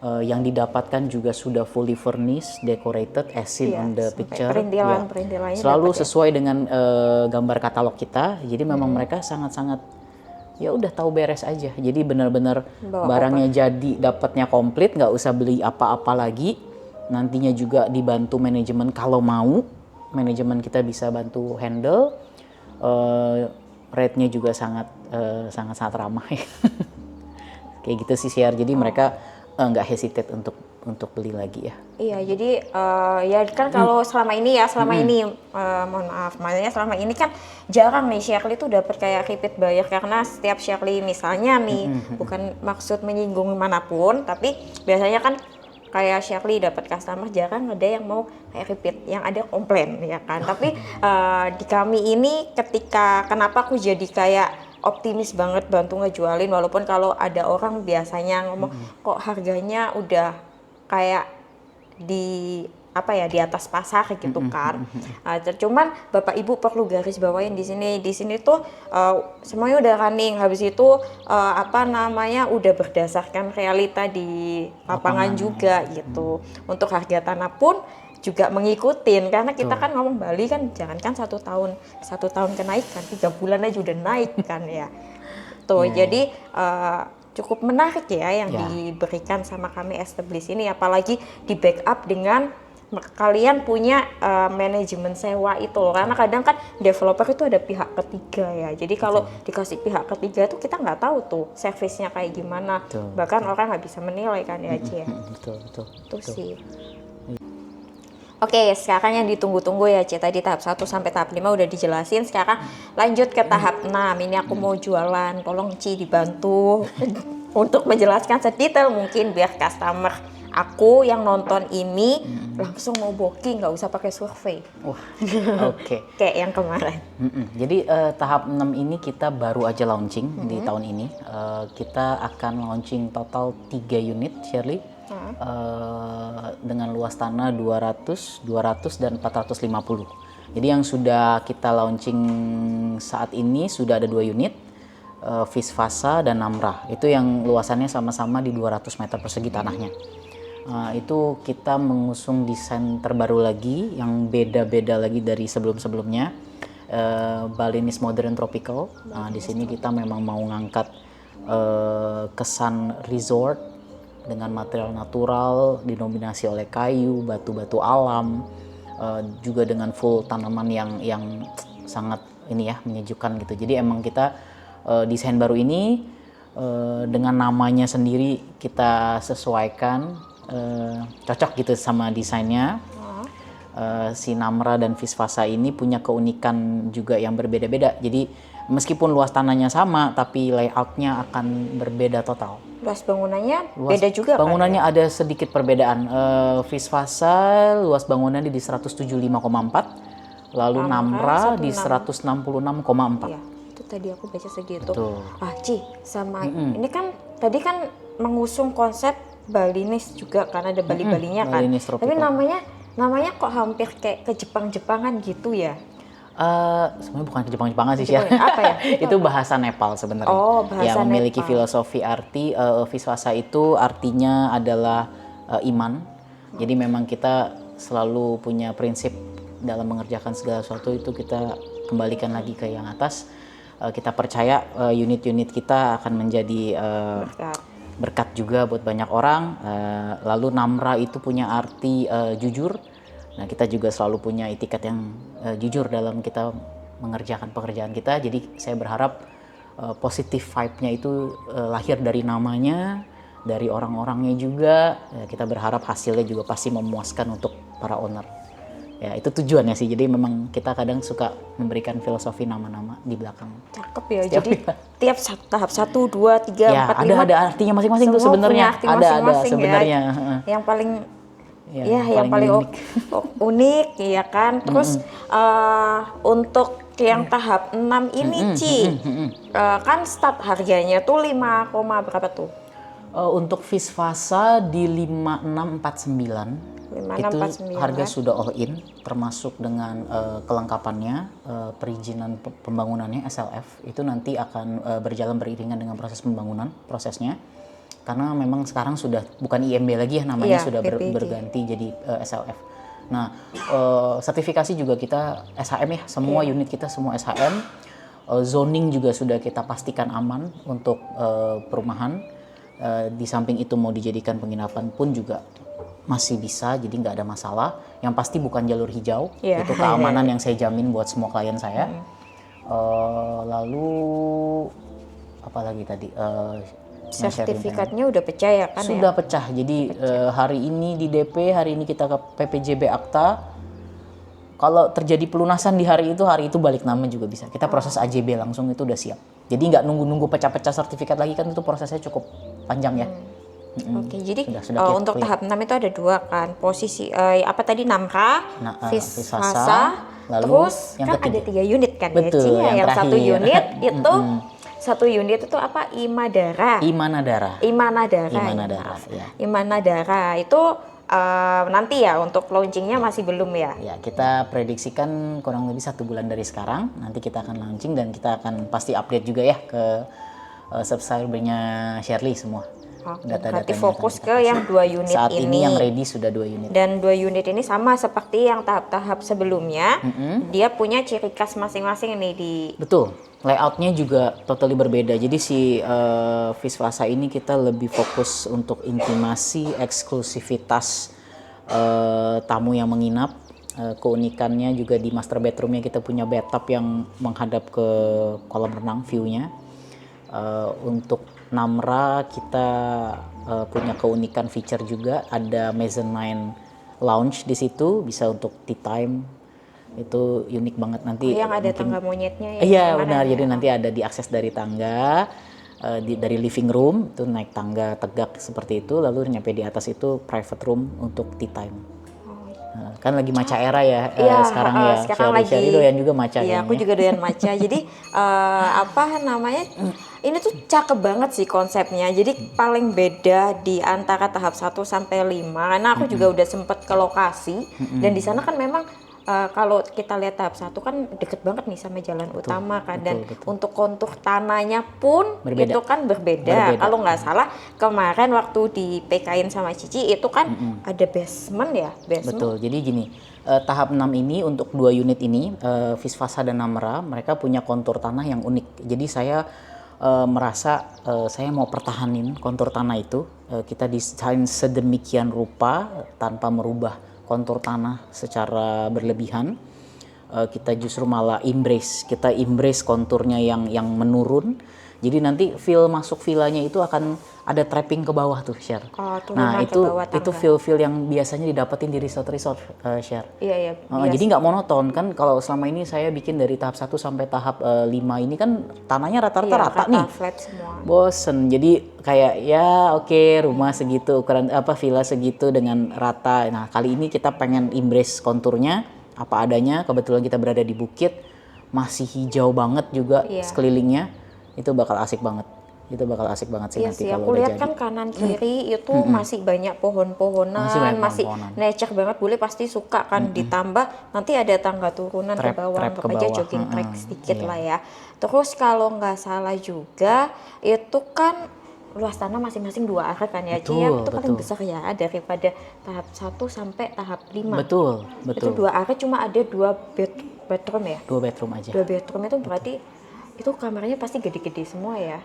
Yang didapatkan juga sudah fully furnished, decorated, as seen on the picture. Perintilannya selalu sesuai dengan gambar katalog kita. Jadi memang mereka sangat-sangat ya udah tahu beres aja. Jadi benar-benar barangnya jadi dapatnya komplit, nggak usah beli apa-apa lagi. Nantinya juga dibantu manajemen kalau mau. Manajemen kita bisa bantu handle. Rate-nya juga sangat ramah ya. Kayak gitu sih share. Jadi mereka nggak hesitate untuk beli lagi ya. Iya, jadi ya kan kalau selama ini mohon maaf, makanya selama ini kan jarang nih Shirley tuh dapat kayak repeat buyer, karena setiap Shirley misalnya nih, bukan maksud menyinggung manapun, tapi biasanya kan kayak Shirley dapat customer jarang ada yang mau kayak repeat, yang ada komplain ya kan. Tapi di kami ini kenapa aku jadi kayak optimis banget bantu ngejualin, walaupun kalau ada orang biasanya ngomong kok harganya udah kayak di atas pasar gitu kan. Cuman Bapak Ibu perlu garis bawain di sini tuh semuanya udah running, habis itu udah berdasarkan realita di lapangan juga gitu. Untuk harga tanah pun juga mengikutin, karena kita kan ngomong Bali kan jangankan satu tahun kenaikan, 3 bulan aja udah naik kan ya. Jadi cukup menarik ya yang diberikan sama kami establish ini, apalagi di backup dengan kalian punya manajemen sewa itu loh, karena kadang kan developer itu ada pihak ketiga ya. Jadi kalau dikasih pihak ketiga tuh kita nggak tahu tuh servisnya kayak gimana, bahkan orang nggak bisa menilai kan ya Ci. Betul sih. Oke, sekarang yang ditunggu-tunggu ya Ci, tadi tahap 1 sampai tahap 5 udah dijelasin, sekarang lanjut ke tahap 6. Ini aku mau jualan, tolong Ci dibantu untuk menjelaskan sedetail mungkin biar customer aku yang nonton ini langsung mau booking, nggak usah pakai survei. Wah, oke. Kayak yang kemarin. Jadi tahap 6 ini kita baru aja launching di tahun ini. Kita akan launching total 3 unit, Shirley. Dengan luas tanah 200, dan 450. Jadi yang sudah kita launching saat ini sudah ada 2 unit, Visvasa dan Namra. Itu yang luasannya sama-sama di 200 meter persegi tanahnya. Itu kita mengusung desain terbaru lagi yang beda-beda lagi dari sebelum-sebelumnya. Balinese Modern Tropical. Di sini kita memang mau ngangkat kesan resort dengan material natural, didominasi oleh kayu, batu-batu alam, juga dengan full tanaman yang sangat ini ya menyejukkan gitu. Jadi emang kita desain baru ini dengan namanya sendiri kita sesuaikan, cocok gitu sama desainnya. Si Namra dan Visvasa ini punya keunikan juga yang berbeda-beda. Jadi meskipun luas tanahnya sama, tapi layoutnya akan berbeda total. Luas bangunannya beda juga bangunannya kan? Ada sedikit perbedaan. Visvasa luas bangunannya di 175,4, lalu Namra di 166,4. Ya, itu tadi aku baca segitu. Betul. Ci, sama ini kan tadi kan mengusung konsep Balinese juga, karena ada Bali-Balinya kan. Tapi namanya kok hampir kayak ke Jepang-Jepangan gitu ya? Sebenarnya bukan ke Jepang-Jepangan sih ya. Apa ya? Itu bahasa Nepal sebenarnya. Oh, bahasa memiliki Nepal. filosofi arti. Visvasa itu artinya adalah iman. Jadi memang kita selalu punya prinsip dalam mengerjakan segala sesuatu itu kita kembalikan lagi ke yang atas. Kita percaya unit-unit kita akan menjadi berkat juga buat banyak orang. Lalu Namra itu punya arti jujur. Nah, kita juga selalu punya itikat yang jujur dalam kita mengerjakan pekerjaan kita. Jadi saya berharap positif vibe-nya itu lahir dari namanya, dari orang-orangnya juga. Kita berharap hasilnya juga pasti memuaskan untuk para owner. Ya itu tujuannya sih. Jadi memang kita kadang suka memberikan filosofi nama-nama di belakang. Cakep ya. Jadi tiap tahap 1, 2, 3, Ya 4, 5 ada artinya masing-masing tuh sebenarnya. Ada sebenarnya. Yang paling yang paling unik. unik ya kan. Terus untuk yang tahap 6 ini kan start harganya tuh 5, berapa tuh? Untuk Visvasa di 5649 itu 5649. harga sudah all in, termasuk dengan kelengkapannya, perizinan pembangunannya SLF itu nanti akan berjalan beriringan dengan proses pembangunan prosesnya, karena memang sekarang sudah bukan IMB lagi ya namanya, sudah berganti jadi SLF. Nah sertifikasi juga kita SHM ya, semua unit kita semua SHM, zoning juga sudah kita pastikan aman untuk perumahan. Di samping itu mau dijadikan penginapan pun juga masih bisa, jadi nggak ada masalah. Yang pasti bukan jalur hijau, itu keamanan yang saya jamin buat semua klien saya. Lalu apa lagi tadi? Sertifikatnya udah pecah ya kan? Sudah pecah. Jadi hari ini di DP, hari ini kita ke PPJB Akta. Kalau terjadi pelunasan di hari itu balik nama juga bisa. Kita proses AJB langsung, itu udah siap. Jadi nggak nunggu-nunggu pecah-pecah sertifikat lagi, kan itu prosesnya cukup panjang ya. Oke, jadi sudah untuk tahap 6 itu ada 2 kan, posisi apa tadi, Namra, Visvasa, lalu terus yang kan ketiga. ada 3 unit kan. Betul, ya, yang terakhir. 1 unit itu 1 unit itu apa? Imanadara. Imanadara ya. Imanadara itu nanti ya untuk launchingnya masih belum ya? Ya, kita prediksikan kurang lebih 1 bulan dari sekarang. Nanti kita akan launching dan kita akan pasti update juga ya ke subscribernya Shirley semua. Berarti fokus ke yang 2 unit saat ini. Saat ini yang ready sudah 2 unit. Dan 2 unit ini sama seperti yang tahap-tahap sebelumnya. Dia punya ciri khas masing-masing nih di. Betul. Layoutnya juga totally berbeda. Jadi si Visvasa ini kita lebih fokus untuk intimasi, eksklusivitas tamu yang menginap. Keunikannya juga di master bedroomnya kita punya bathtub yang menghadap ke kolam renang view-nya. Untuk Namra kita punya keunikan feature juga, ada mezzanine lounge di situ, bisa untuk tea time. Itu unik banget nanti. Yang ada tangga monyetnya ya. Iya benar, jadi nanti ada diakses dari tangga, dari living room itu naik tangga tegak seperti itu, lalu nyampe di atas itu private room untuk tea time. Kan lagi maca era ya, sekarang ya. Sekarang lagi. Shirley doyan juga maca. Iya, aku juga doyan maca. Jadi apa namanya? Ini tuh cakep banget sih konsepnya. Jadi paling beda di antara tahap 1 sampai 5. Karena aku juga udah sempet ke lokasi dan di sana kan memang kalau kita lihat tahap 1 kan deket banget nih sama jalan utama kan, dan untuk kontur tanahnya pun itu kan berbeda. Kalau nggak salah kemarin waktu di PK-in sama Cici itu kan ada basement ya, Betul. Jadi gini, tahap 6 ini untuk 2 unit ini, Visvasa dan Namra, mereka punya kontur tanah yang unik. Jadi saya merasa saya mau pertahanin kontur tanah itu. Kita desain sedemikian rupa tanpa merubah kontur tanah secara berlebihan. Kita justru malah kita embrace konturnya yang menurun. Jadi nanti feel masuk villanya itu akan ada trapping ke bawah tuh, Share. Nah itu feel yang biasanya didapetin di resort Share. Iya. Jadi nggak monoton kan, kalau selama ini saya bikin dari tahap 1 sampai tahap 5 ini kan tanahnya rata-rata rata nih. Flat semua. Bosen. Jadi kayak ya oke, rumah segitu, ukuran villa segitu dengan rata. Nah kali ini kita pengen embrace konturnya apa adanya. Kebetulan kita berada di bukit, masih hijau banget juga sekelilingnya. Itu bakal asik banget. Sih nanti kalau aku udah lihat jadi. Kan kanan kiri itu masih banyak pohon-pohonan, masih nature banget. Bule pasti suka kan. Ditambah nanti ada tangga turunan ke bawah, anggap aja jogging track sedikit lah ya. Terus kalau nggak salah juga itu kan luas tanah masing-masing 2 area kan ya, Ci, itu paling besar ya daripada tahap 1 sampai tahap 5. Betul. Itu 2 area cuma ada 2 bedroom ya? 2 bedroom aja. 2 bedroom itu berarti itu kamarnya pasti gede-gede semua ya?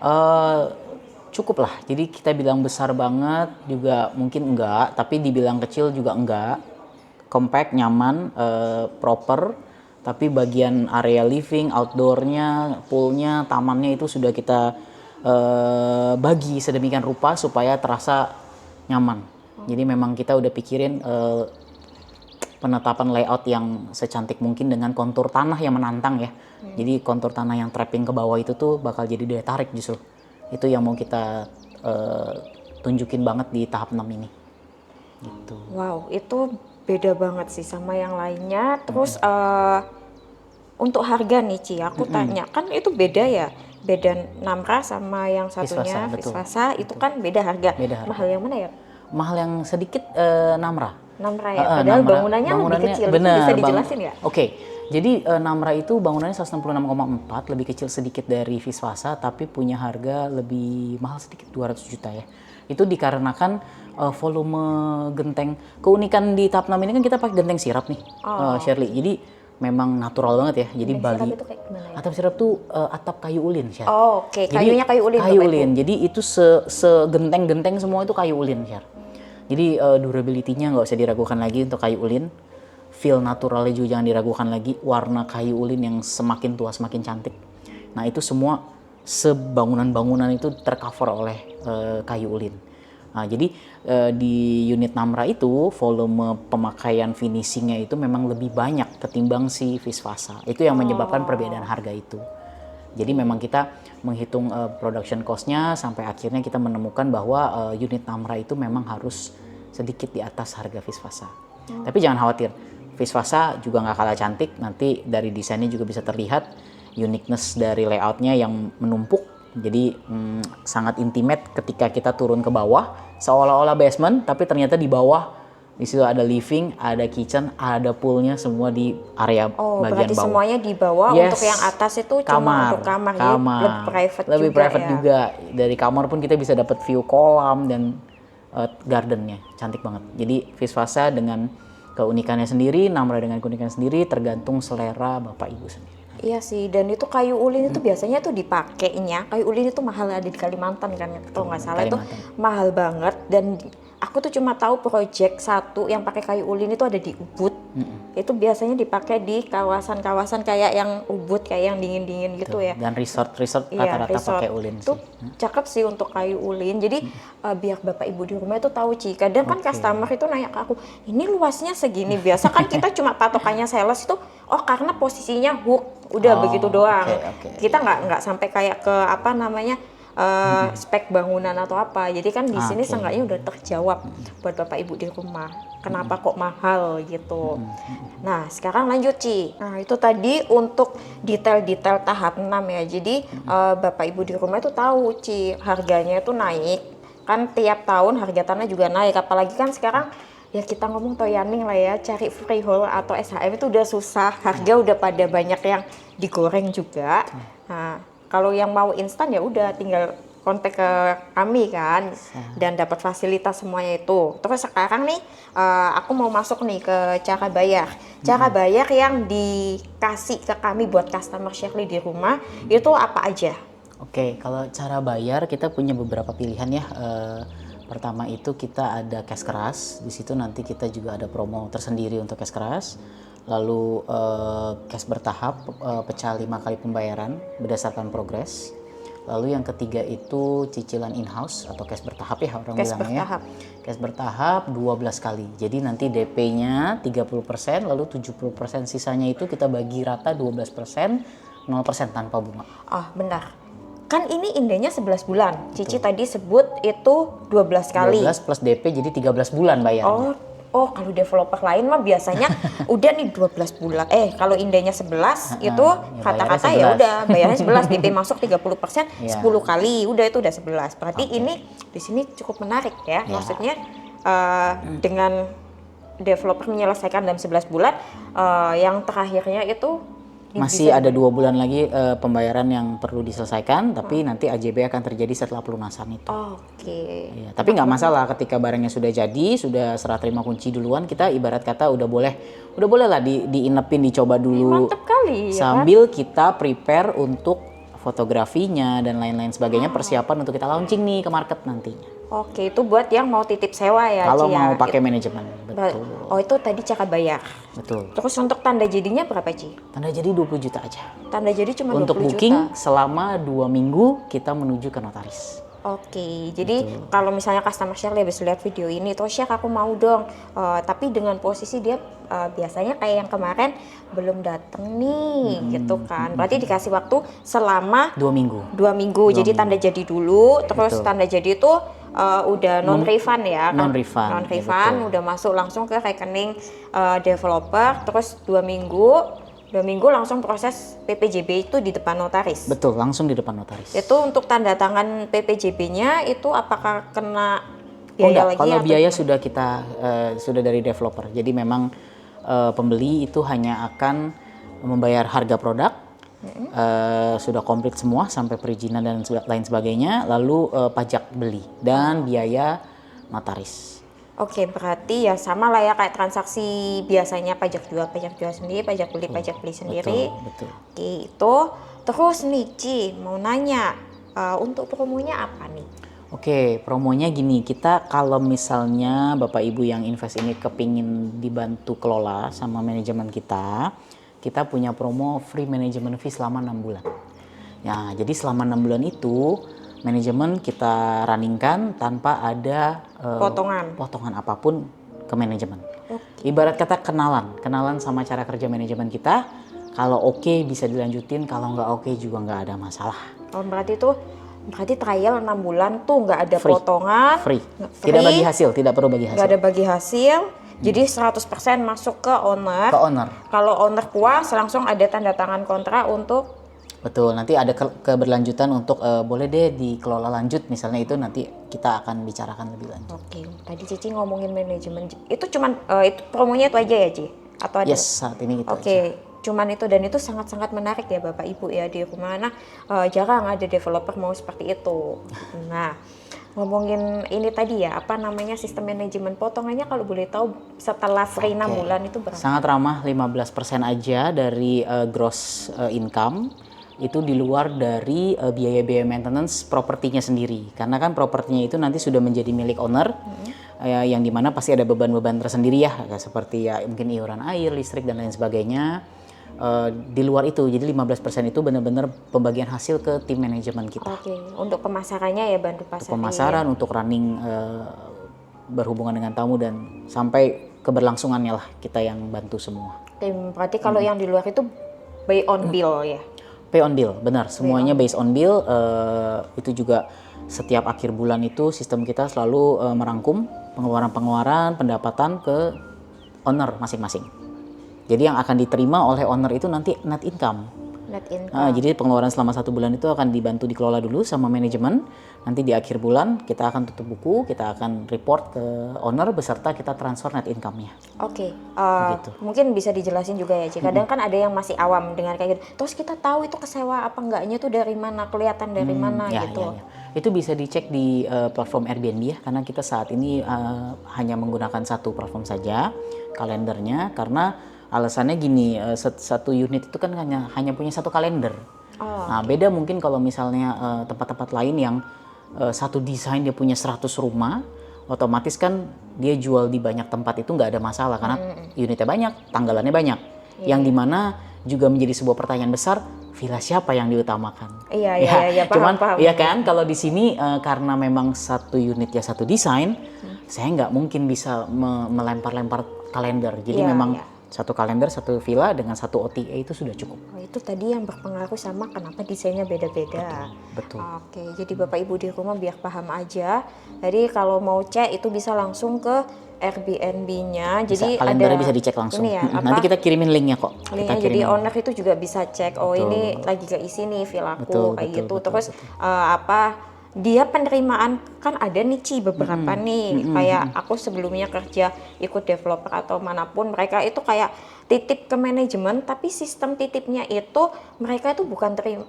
Cukup lah. Jadi kita bilang besar banget juga mungkin enggak, tapi dibilang kecil juga enggak. Compact, nyaman, proper. Tapi bagian area living, outdoornya, poolnya, tamannya itu sudah kita bagi sedemikian rupa supaya terasa nyaman. Jadi memang kita udah pikirin penetapan layout yang secantik mungkin dengan kontur tanah yang menantang ya. Jadi kontur tanah yang trapping ke bawah itu tuh bakal jadi daya tarik justru. Itu yang mau kita tunjukin banget di tahap 6 ini. Gitu. Wow, itu beda banget sih sama yang lainnya. Terus untuk harga nih Ci, aku tanya, kan itu beda ya? Beda Namra sama yang satunya Visvasa, itu kan beda harga. Mahal yang mana ya? Mahal yang sedikit Namra. Namra ya, padahal bangunannya lebih kecil. Bener, bisa dijelasin ya? Oke. Jadi Namra itu bangunannya 166,4, lebih kecil sedikit dari Visvasa, tapi punya harga lebih mahal sedikit, 200 juta ya. Itu dikarenakan volume genteng. Keunikan di tahap 6 ini kan kita pakai genteng sirap nih, Shirley. Jadi memang natural banget ya. Jadi Genteng Bali. sirap itu kayak gimana ya? Atap sirap tuh atap kayu ulin, Syar. Oh, oke. Kayunya kayu ulin. Kayu ulin. Jadi itu segenteng-genteng semua itu kayu ulin, Syar. Jadi durability-nya nggak usah diragukan lagi untuk kayu ulin. Feel naturalnya juga jangan diragukan lagi. Warna kayu ulin yang semakin tua semakin cantik. Nah itu semua sebangunan-bangunan itu tercover oleh kayu ulin. Nah jadi di unit Namra itu volume pemakaian finishingnya itu memang lebih banyak ketimbang si Visvasa. Itu yang menyebabkan perbedaan harga itu. Jadi memang kita menghitung production cost-nya sampai akhirnya kita menemukan bahwa unit Namra itu memang harus sedikit di atas harga Visvasa. Tapi jangan khawatir, Visvasa juga nggak kalah cantik. Nanti dari desainnya juga bisa terlihat uniqueness dari layoutnya yang menumpuk. Jadi sangat intimate ketika kita turun ke bawah, seolah-olah basement, tapi ternyata di bawah di situ ada living, ada kitchen, ada poolnya semua di area bagian bawah. Berarti semuanya di bawah. Untuk yang atas itu cuma untuk kamar. Lebih private lebih juga private ya. juga. Dari kamar pun kita bisa dapat view kolam dan gardennya, cantik banget. Jadi Visvasa dengan keunikannya sendiri, Namra dengan keunikannya sendiri, tergantung selera Bapak Ibu sendiri. Iya sih, dan itu kayu ulin itu biasanya tuh dipakainya. Kayu ulin itu mahal, ada di Kalimantan kan, kalau nggak salah itu mahal banget. Dan aku tuh cuma tahu project satu yang pakai kayu ulin itu ada di Ubud. Itu biasanya dipakai di kawasan-kawasan kayak yang Ubud, kayak yang dingin-dingin gitu ya. Dan resort rata-rata pakai ulin itu sih. cakep sih untuk kayu ulin. Jadi biar Bapak Ibu di rumah itu tahu Ci. Kadang kan customer itu nanya ke aku, ini luasnya segini. Biasa kan kita cuma patokannya sales itu, oh karena posisinya hook. Udah begitu doang. Kita nggak sampai kayak ke apa namanya spek bangunan atau apa. Jadi kan di sini seenggaknya udah terjawab buat Bapak Ibu di rumah. Kenapa kok mahal gitu. Nah sekarang lanjut Ci. Nah itu tadi untuk detail-detail tahap 6 ya. Jadi Bapak Ibu di rumah itu tahu Ci, harganya itu naik. Kan tiap tahun harga tanah juga naik. Apalagi kan sekarang ya kita ngomong Toyaning lah ya, cari freehold atau SHM itu udah susah, harga udah pada banyak yang digoreng juga. Nah, kalau yang mau instan ya udah tinggal kontak ke kami kan, dan dapat fasilitas semuanya itu. Terus sekarang nih, aku mau masuk nih ke cara bayar. Cara bayar yang dikasih ke kami buat customer Shirley di rumah itu apa aja? Oke, kalau cara bayar kita punya beberapa pilihan ya. Pertama itu kita ada cash keras, di situ nanti kita juga ada promo tersendiri untuk cash keras. Lalu cash bertahap, pecah 5 kali pembayaran berdasarkan progres. Lalu yang ketiga itu cicilan in-house atau cash bertahap ya orang bilangnya. Cash bertahap 12 kali. Jadi nanti DP-nya 30%, lalu 70% sisanya itu kita bagi rata 12%, 0% tanpa bunga. Oh, benar. Kan ini indahnya 11 bulan. Cici tadi sebut itu 12 kali. 12 plus DP jadi 13 bulan bayarnya. Oh, kalau developer lain mah biasanya udah nih 12 bulan. Kalau indahnya 11 itu kata-kata ya udah bayarnya 11, DP masuk 30%, 10 kali. Udah itu udah 11. Berarti ini di sini cukup menarik ya. Maksudnya dengan developer menyelesaikan dalam 11 bulan, yang terakhirnya itu masih ada 2 bulan lagi pembayaran yang perlu diselesaikan, tapi nanti AJB akan terjadi setelah pelunasan itu. Ya, tapi nggak masalah ketika barangnya sudah jadi, sudah serah terima kunci duluan, kita ibarat kata udah boleh lah diinepin, dicoba dulu. Mantep kali. Sambil kita prepare untuk fotografinya dan lain-lain sebagainya, persiapan untuk kita launching nih ke market nantinya. Oke, itu buat yang mau titip sewa ya, kalau Ci, mau pakai manajemen. Betul. Oh, itu tadi cara bayar. Betul. Terus untuk tanda jadinya berapa, Ci? Tanda jadi 20 juta aja. Tanda jadi cuma untuk 20 booking juta. selama 2 minggu kita menuju ke notaris. Oke, jadi kalau misalnya customer Shirley habis lihat video ini, terus Share aku mau dong, tapi dengan posisi dia biasanya kayak yang kemarin belum dateng nih, gitu kan. Berarti dikasih waktu selama 2 minggu. 2 minggu. Jadi tanda jadi dulu, terus Betul. tanda jadi itu udah non refund ya, kan? Non-refund, Non ya, refund, betul. udah masuk langsung ke rekening developer, terus 2 minggu langsung proses PPJB itu di depan notaris. Betul, langsung di depan notaris. Itu untuk tanda tangan PPJB-nya itu apakah kena Oh biaya enggak, lagi kalau atau biaya gimana? sudah kita sudah dari developer. Jadi memang pembeli itu hanya akan membayar harga produk, sudah komplit semua sampai perizinan dan lain sebagainya, lalu pajak beli dan biaya notaris. Oke, berarti ya sama lah ya kayak transaksi biasanya pajak jual sendiri, pajak beli sendiri. Betul. Oke, itu. Terus nih Ci, mau nanya, untuk promonya apa nih? Oke, promonya gini, kita kalau misalnya Bapak Ibu yang invest ini kepingin dibantu kelola sama manajemen kita punya promo free management fee selama 6 bulan. Ya, jadi selama 6 bulan itu manajemen kita runningkan tanpa ada potongan apapun ke manajemen. Ibarat kata kenalan sama cara kerja manajemen kita. Kalau oke bisa dilanjutin, kalau nggak oke juga nggak ada masalah. Oh, berarti trial 6 bulan tuh nggak ada Free. potongan. Free. Tidak bagi hasil, tidak perlu bagi hasil. Nggak ada bagi hasil. Jadi 100% masuk ke owner. Ke owner. Kalau owner puas langsung ada tanda tangan kontrak untuk. Betul, nanti ada keberlanjutan untuk boleh deh dikelola lanjut, misalnya itu nanti kita akan bicarakan lebih lanjut. Oke, tadi Cici ngomongin manajemen. Itu cuman itu promonya itu aja ya, Ci? Atau ada? Yes, saat ini kita Oke, cuman itu, dan itu sangat-sangat menarik ya Bapak Ibu ya, di rumah mana jarang ada developer mau seperti itu. Nah, ngomongin ini tadi ya, apa namanya sistem manajemen potongannya kalau boleh tahu setelah free 6 bulan itu berapa? sangat ramah, 15% aja dari gross income. Itu di luar dari biaya-biaya maintenance propertinya sendiri, karena kan propertinya itu nanti sudah menjadi milik owner, yang dimana pasti ada beban-beban tersendiri ya, seperti ya mungkin iuran air, listrik dan lain sebagainya. Di luar itu, jadi 15% itu benar-benar pembagian hasil ke tim manajemen kita. Oke, untuk pemasarannya ya, bantu pasar. Pemasaran, untuk running berhubungan dengan tamu dan sampai keberlangsungannya lah kita yang bantu semua. Oke, berarti kalau yang di luar itu buy on bill ya? Pay on bill, benar. Semuanya based on bill. Itu juga setiap akhir bulan itu sistem kita selalu merangkum pengeluaran-pengeluaran pendapatan ke owner masing-masing. Jadi yang akan diterima oleh owner itu nanti net income. Net income. Jadi pengeluaran selama 1 bulan itu akan dibantu dikelola dulu sama manajemen. Nanti di akhir bulan kita akan tutup buku, kita akan report ke owner beserta kita transfer net income-nya. Oke, Gitu. mungkin bisa dijelasin juga ya, Ci. Kadang kan ada yang masih awam dengan kayak gitu. Terus kita tahu itu kesewa apa enggaknya tuh dari mana, kelihatan dari mana gitu. Ya. Itu bisa dicek di platform Airbnb ya, karena kita saat ini hanya menggunakan satu platform saja kalendernya, karena alasannya gini, satu unit itu kan hanya punya satu kalender. Nah, beda mungkin kalau misalnya tempat-tempat lain yang satu desain dia punya 100 rumah, otomatis kan dia jual di banyak tempat itu nggak ada masalah karena unitnya banyak, tanggalannya banyak. Yang dimana juga menjadi sebuah pertanyaan besar, villa siapa yang diutamakan? Iya, paham. Iya kan, kalau di sini karena memang satu unit ya satu desain, saya nggak mungkin bisa melempar-lempar kalender. Jadi memang satu kalender, satu villa dengan satu OTA itu sudah cukup. Oh, itu tadi yang berpengaruh sama kenapa desainnya beda-beda. Betul. Oke, jadi Bapak Ibu di rumah biar paham aja. Jadi kalau mau cek itu bisa langsung ke Airbnb-nya. Jadi kalendernya ada bisa dicek langsung. Ini ya, Nanti kita kirimin linknya kok. linknya, jadi owner itu juga bisa cek. Oh, ini lagi keisi nih villaku kayak gitu. Terus apa? Dia penerimaan kan ada nih Ci beberapa nih, kayak aku sebelumnya kerja ikut developer atau manapun, mereka itu kayak titip ke manajemen, tapi sistem titipnya itu mereka itu bukan terima,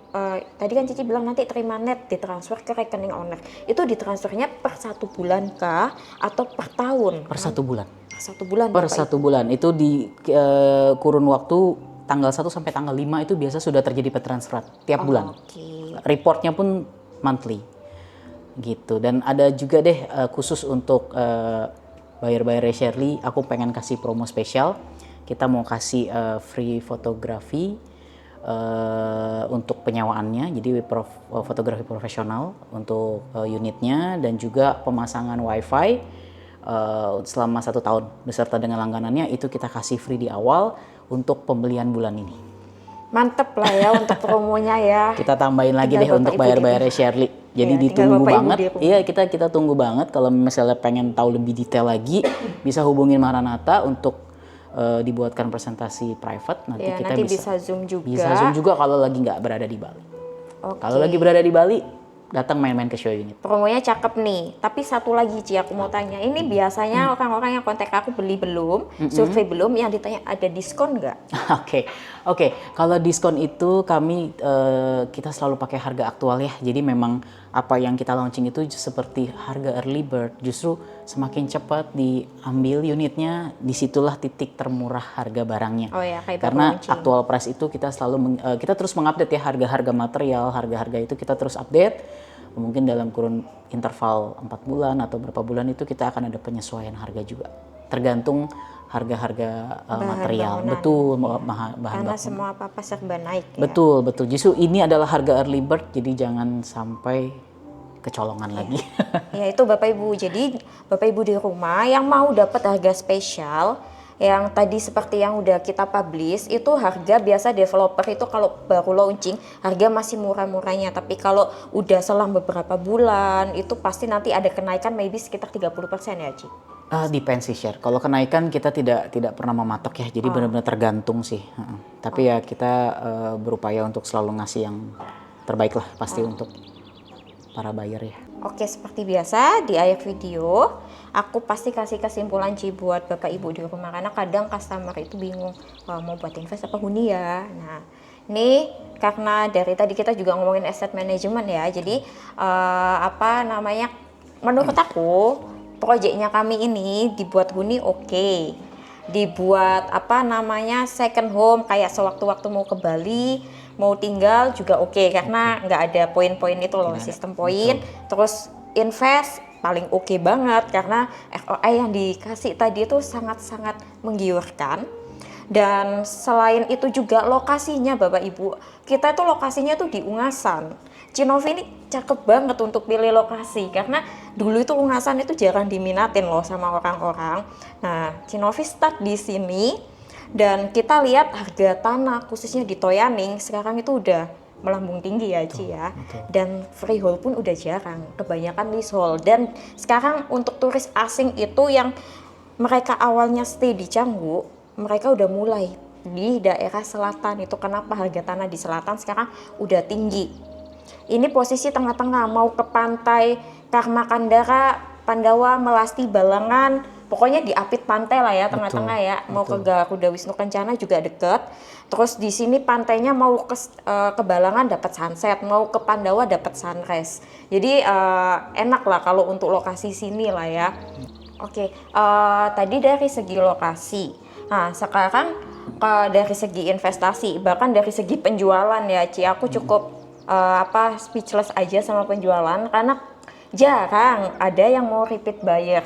tadi kan Cici bilang nanti terima net ditransfer ke rekening owner, itu ditransfernya per 1 bulan kah atau per tahun? Per 1 bulan. Per 1 bulan. Per 1 bulan itu di kurun waktu tanggal 1 sampai tanggal 5 itu biasa sudah terjadi transfer tiap bulan. Oke. Reportnya pun monthly. Gitu. Dan ada juga deh khusus untuk buyer-buyer Shirley, aku pengen kasih promo spesial. Kita mau kasih free fotografi untuk penyewaannya, jadi fotografi profesional untuk unitnya, dan juga pemasangan wifi selama 1 tahun beserta dengan langganannya itu kita kasih free di awal untuk pembelian bulan ini. Mantep lah ya untuk promonya ya. Kita tambahin lagi Tinggal deh Bapak untuk Ibu bayar-bayarnya Shirley. Jadi Iya, tinggal ditunggu Bapak Ibu banget. di rumah. Iya, kita tunggu banget kalau misalnya pengen tahu lebih detail lagi bisa hubungin Maranatha untuk dibuatkan presentasi private. Nanti Ya, kita nanti bisa Zoom juga. Bisa Zoom juga kalau lagi nggak berada di Bali. Oke. Kalau lagi berada di Bali, datang main-main ke show unit. Promonya cakep nih. Tapi satu lagi Ci, aku mau tanya. Ini biasanya orang-orang yang kontak aku beli belum, survei belum, yang ditanya ada diskon nggak? Oke. Kalau diskon itu kami kita selalu pakai harga aktual ya. Jadi memang apa yang kita launching itu seperti harga early bird. Justru semakin cepat diambil unitnya, disitulah titik termurah harga barangnya. Oh ya, kayak Karena launching. aktual price itu kita selalu kita terus mengupdate ya harga-harga material, harga-harga itu kita terus update. Mungkin dalam kurun interval 4 bulan atau berapa bulan itu kita akan ada penyesuaian harga juga. Tergantung harga-harga material. bangunan. Betul, bahan Karena baku. semua apa-apa serba naik ya. Betul. Justru ini adalah harga early bird, jadi jangan sampai kecolongan lagi. Ya itu Bapak Ibu. Jadi Bapak Ibu di rumah yang mau dapat harga spesial yang tadi seperti yang udah kita publish itu harga biasa developer itu kalau baru launching harga masih murah-murahnya, tapi kalau udah selang beberapa bulan itu pasti nanti ada kenaikan maybe sekitar 30% ya Ci. Depends sih share. Kalau kenaikan kita tidak pernah mematok ya, jadi benar-benar tergantung sih. Tapi ya kita berupaya untuk selalu ngasih yang terbaik lah pasti untuk para buyer ya. Oke, seperti biasa di akhir video aku pasti kasih kesimpulan Ci buat Bapak Ibu di rumah, karena kadang customer itu bingung mau buat invest apa huni ya. Nah, ini karena dari tadi kita juga ngomongin asset management ya. Jadi menurut aku proyeknya kami ini dibuat huni oke. Dibuat second home kayak sewaktu-waktu mau ke Bali mau tinggal juga oke, karena nggak ada poin-poin itu loh, sistem poin. Terus invest paling oke banget karena ROI yang dikasih tadi itu sangat-sangat menggiurkan. Dan selain itu juga lokasinya Bapak Ibu, kita tuh lokasinya tuh di Ungasan. Cinovi ini cakep banget untuk pilih lokasi karena dulu itu Ungasan itu jarang diminatin loh sama orang-orang. Nah, Cinovi start di sini. Dan kita lihat harga tanah khususnya di Toyaning sekarang itu udah melambung tinggi ya Ci ya. Dan freehold pun udah jarang, kebanyakan leasehold. Dan sekarang untuk turis asing itu yang mereka awalnya stay di Canggu, mereka udah mulai di daerah selatan. Itu kenapa harga tanah di selatan sekarang udah tinggi. Ini posisi tengah-tengah, mau ke pantai Karma Kandara, Pandawa, Melasti, Balangan, pokoknya di apit pantai lah ya, tengah-tengah ya. Mau ke Garuda Wisnu Kencana juga deket. Terus di sini pantainya mau ke Balangan dapat sunset, mau ke Pandawa dapat sunrise. Jadi enak lah kalau untuk lokasi sini lah ya. Oke, tadi dari segi lokasi. Nah, sekarang dari segi investasi, bahkan dari segi penjualan ya, Ci, aku cukup speechless aja sama penjualan karena jarang ada yang mau repeat buyer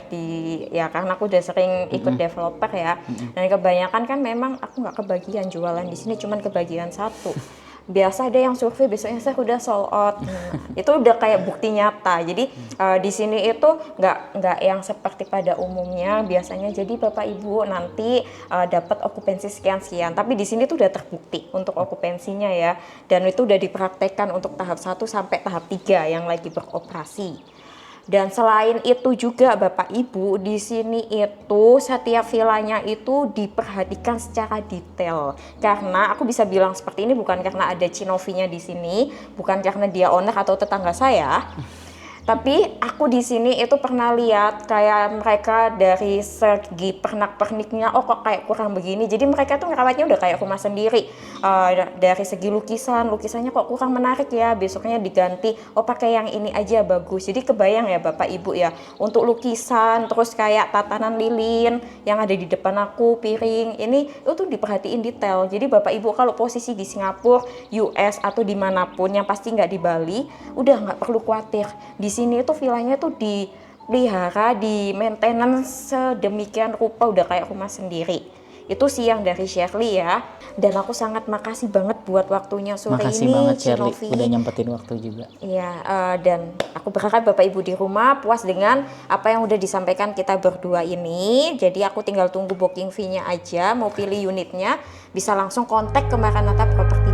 karena aku udah sering ikut developer ya. Dan kebanyakan kan memang aku nggak kebagian jualan di sini, cuman kebagian satu. Biasa ada yang survei besoknya saya udah sold out. Itu udah kayak bukti nyata. Jadi di sini itu nggak yang seperti pada umumnya biasanya. Jadi Bapak Ibu nanti dapat okupansi sekian-sekian. Tapi di sini tuh udah terbukti untuk okupansinya ya. Dan itu udah dipraktekkan untuk tahap 1 sampai tahap 3 yang lagi beroperasi. Dan selain itu juga Bapak Ibu di sini itu setiap villanya itu diperhatikan secara detail. Karena aku bisa bilang seperti ini bukan karena ada Cinovinya di sini, bukan karena dia owner atau tetangga saya. Tapi aku di sini itu pernah lihat kayak mereka dari segi pernak-perniknya, oh kok kayak kurang begini. Jadi mereka tuh ngerawatnya udah kayak rumah sendiri. Dari segi lukisannya kok kurang menarik ya. Besoknya diganti, oh pakai yang ini aja bagus. Jadi kebayang ya Bapak Ibu ya, untuk lukisan terus kayak tatanan lilin yang ada di depan aku, piring ini itu diperhatiin detail. Jadi Bapak Ibu kalau posisi di Singapura, US atau dimanapun yang pasti nggak di Bali, udah nggak perlu khawatir. Di sini itu villanya tuh dipelihara, di maintenance sedemikian rupa udah kayak rumah sendiri. Itu siang dari Shirley ya. Dan aku sangat makasih banget buat waktunya sore Makasih ini, banget Shirley Cinovi. udah nyempetin waktu juga. Iya, dan aku berharap Bapak Ibu di rumah puas dengan apa yang udah disampaikan kita berdua ini. Jadi aku tinggal tunggu booking fee-nya aja, mau pilih unitnya bisa langsung kontak ke Maranatha Property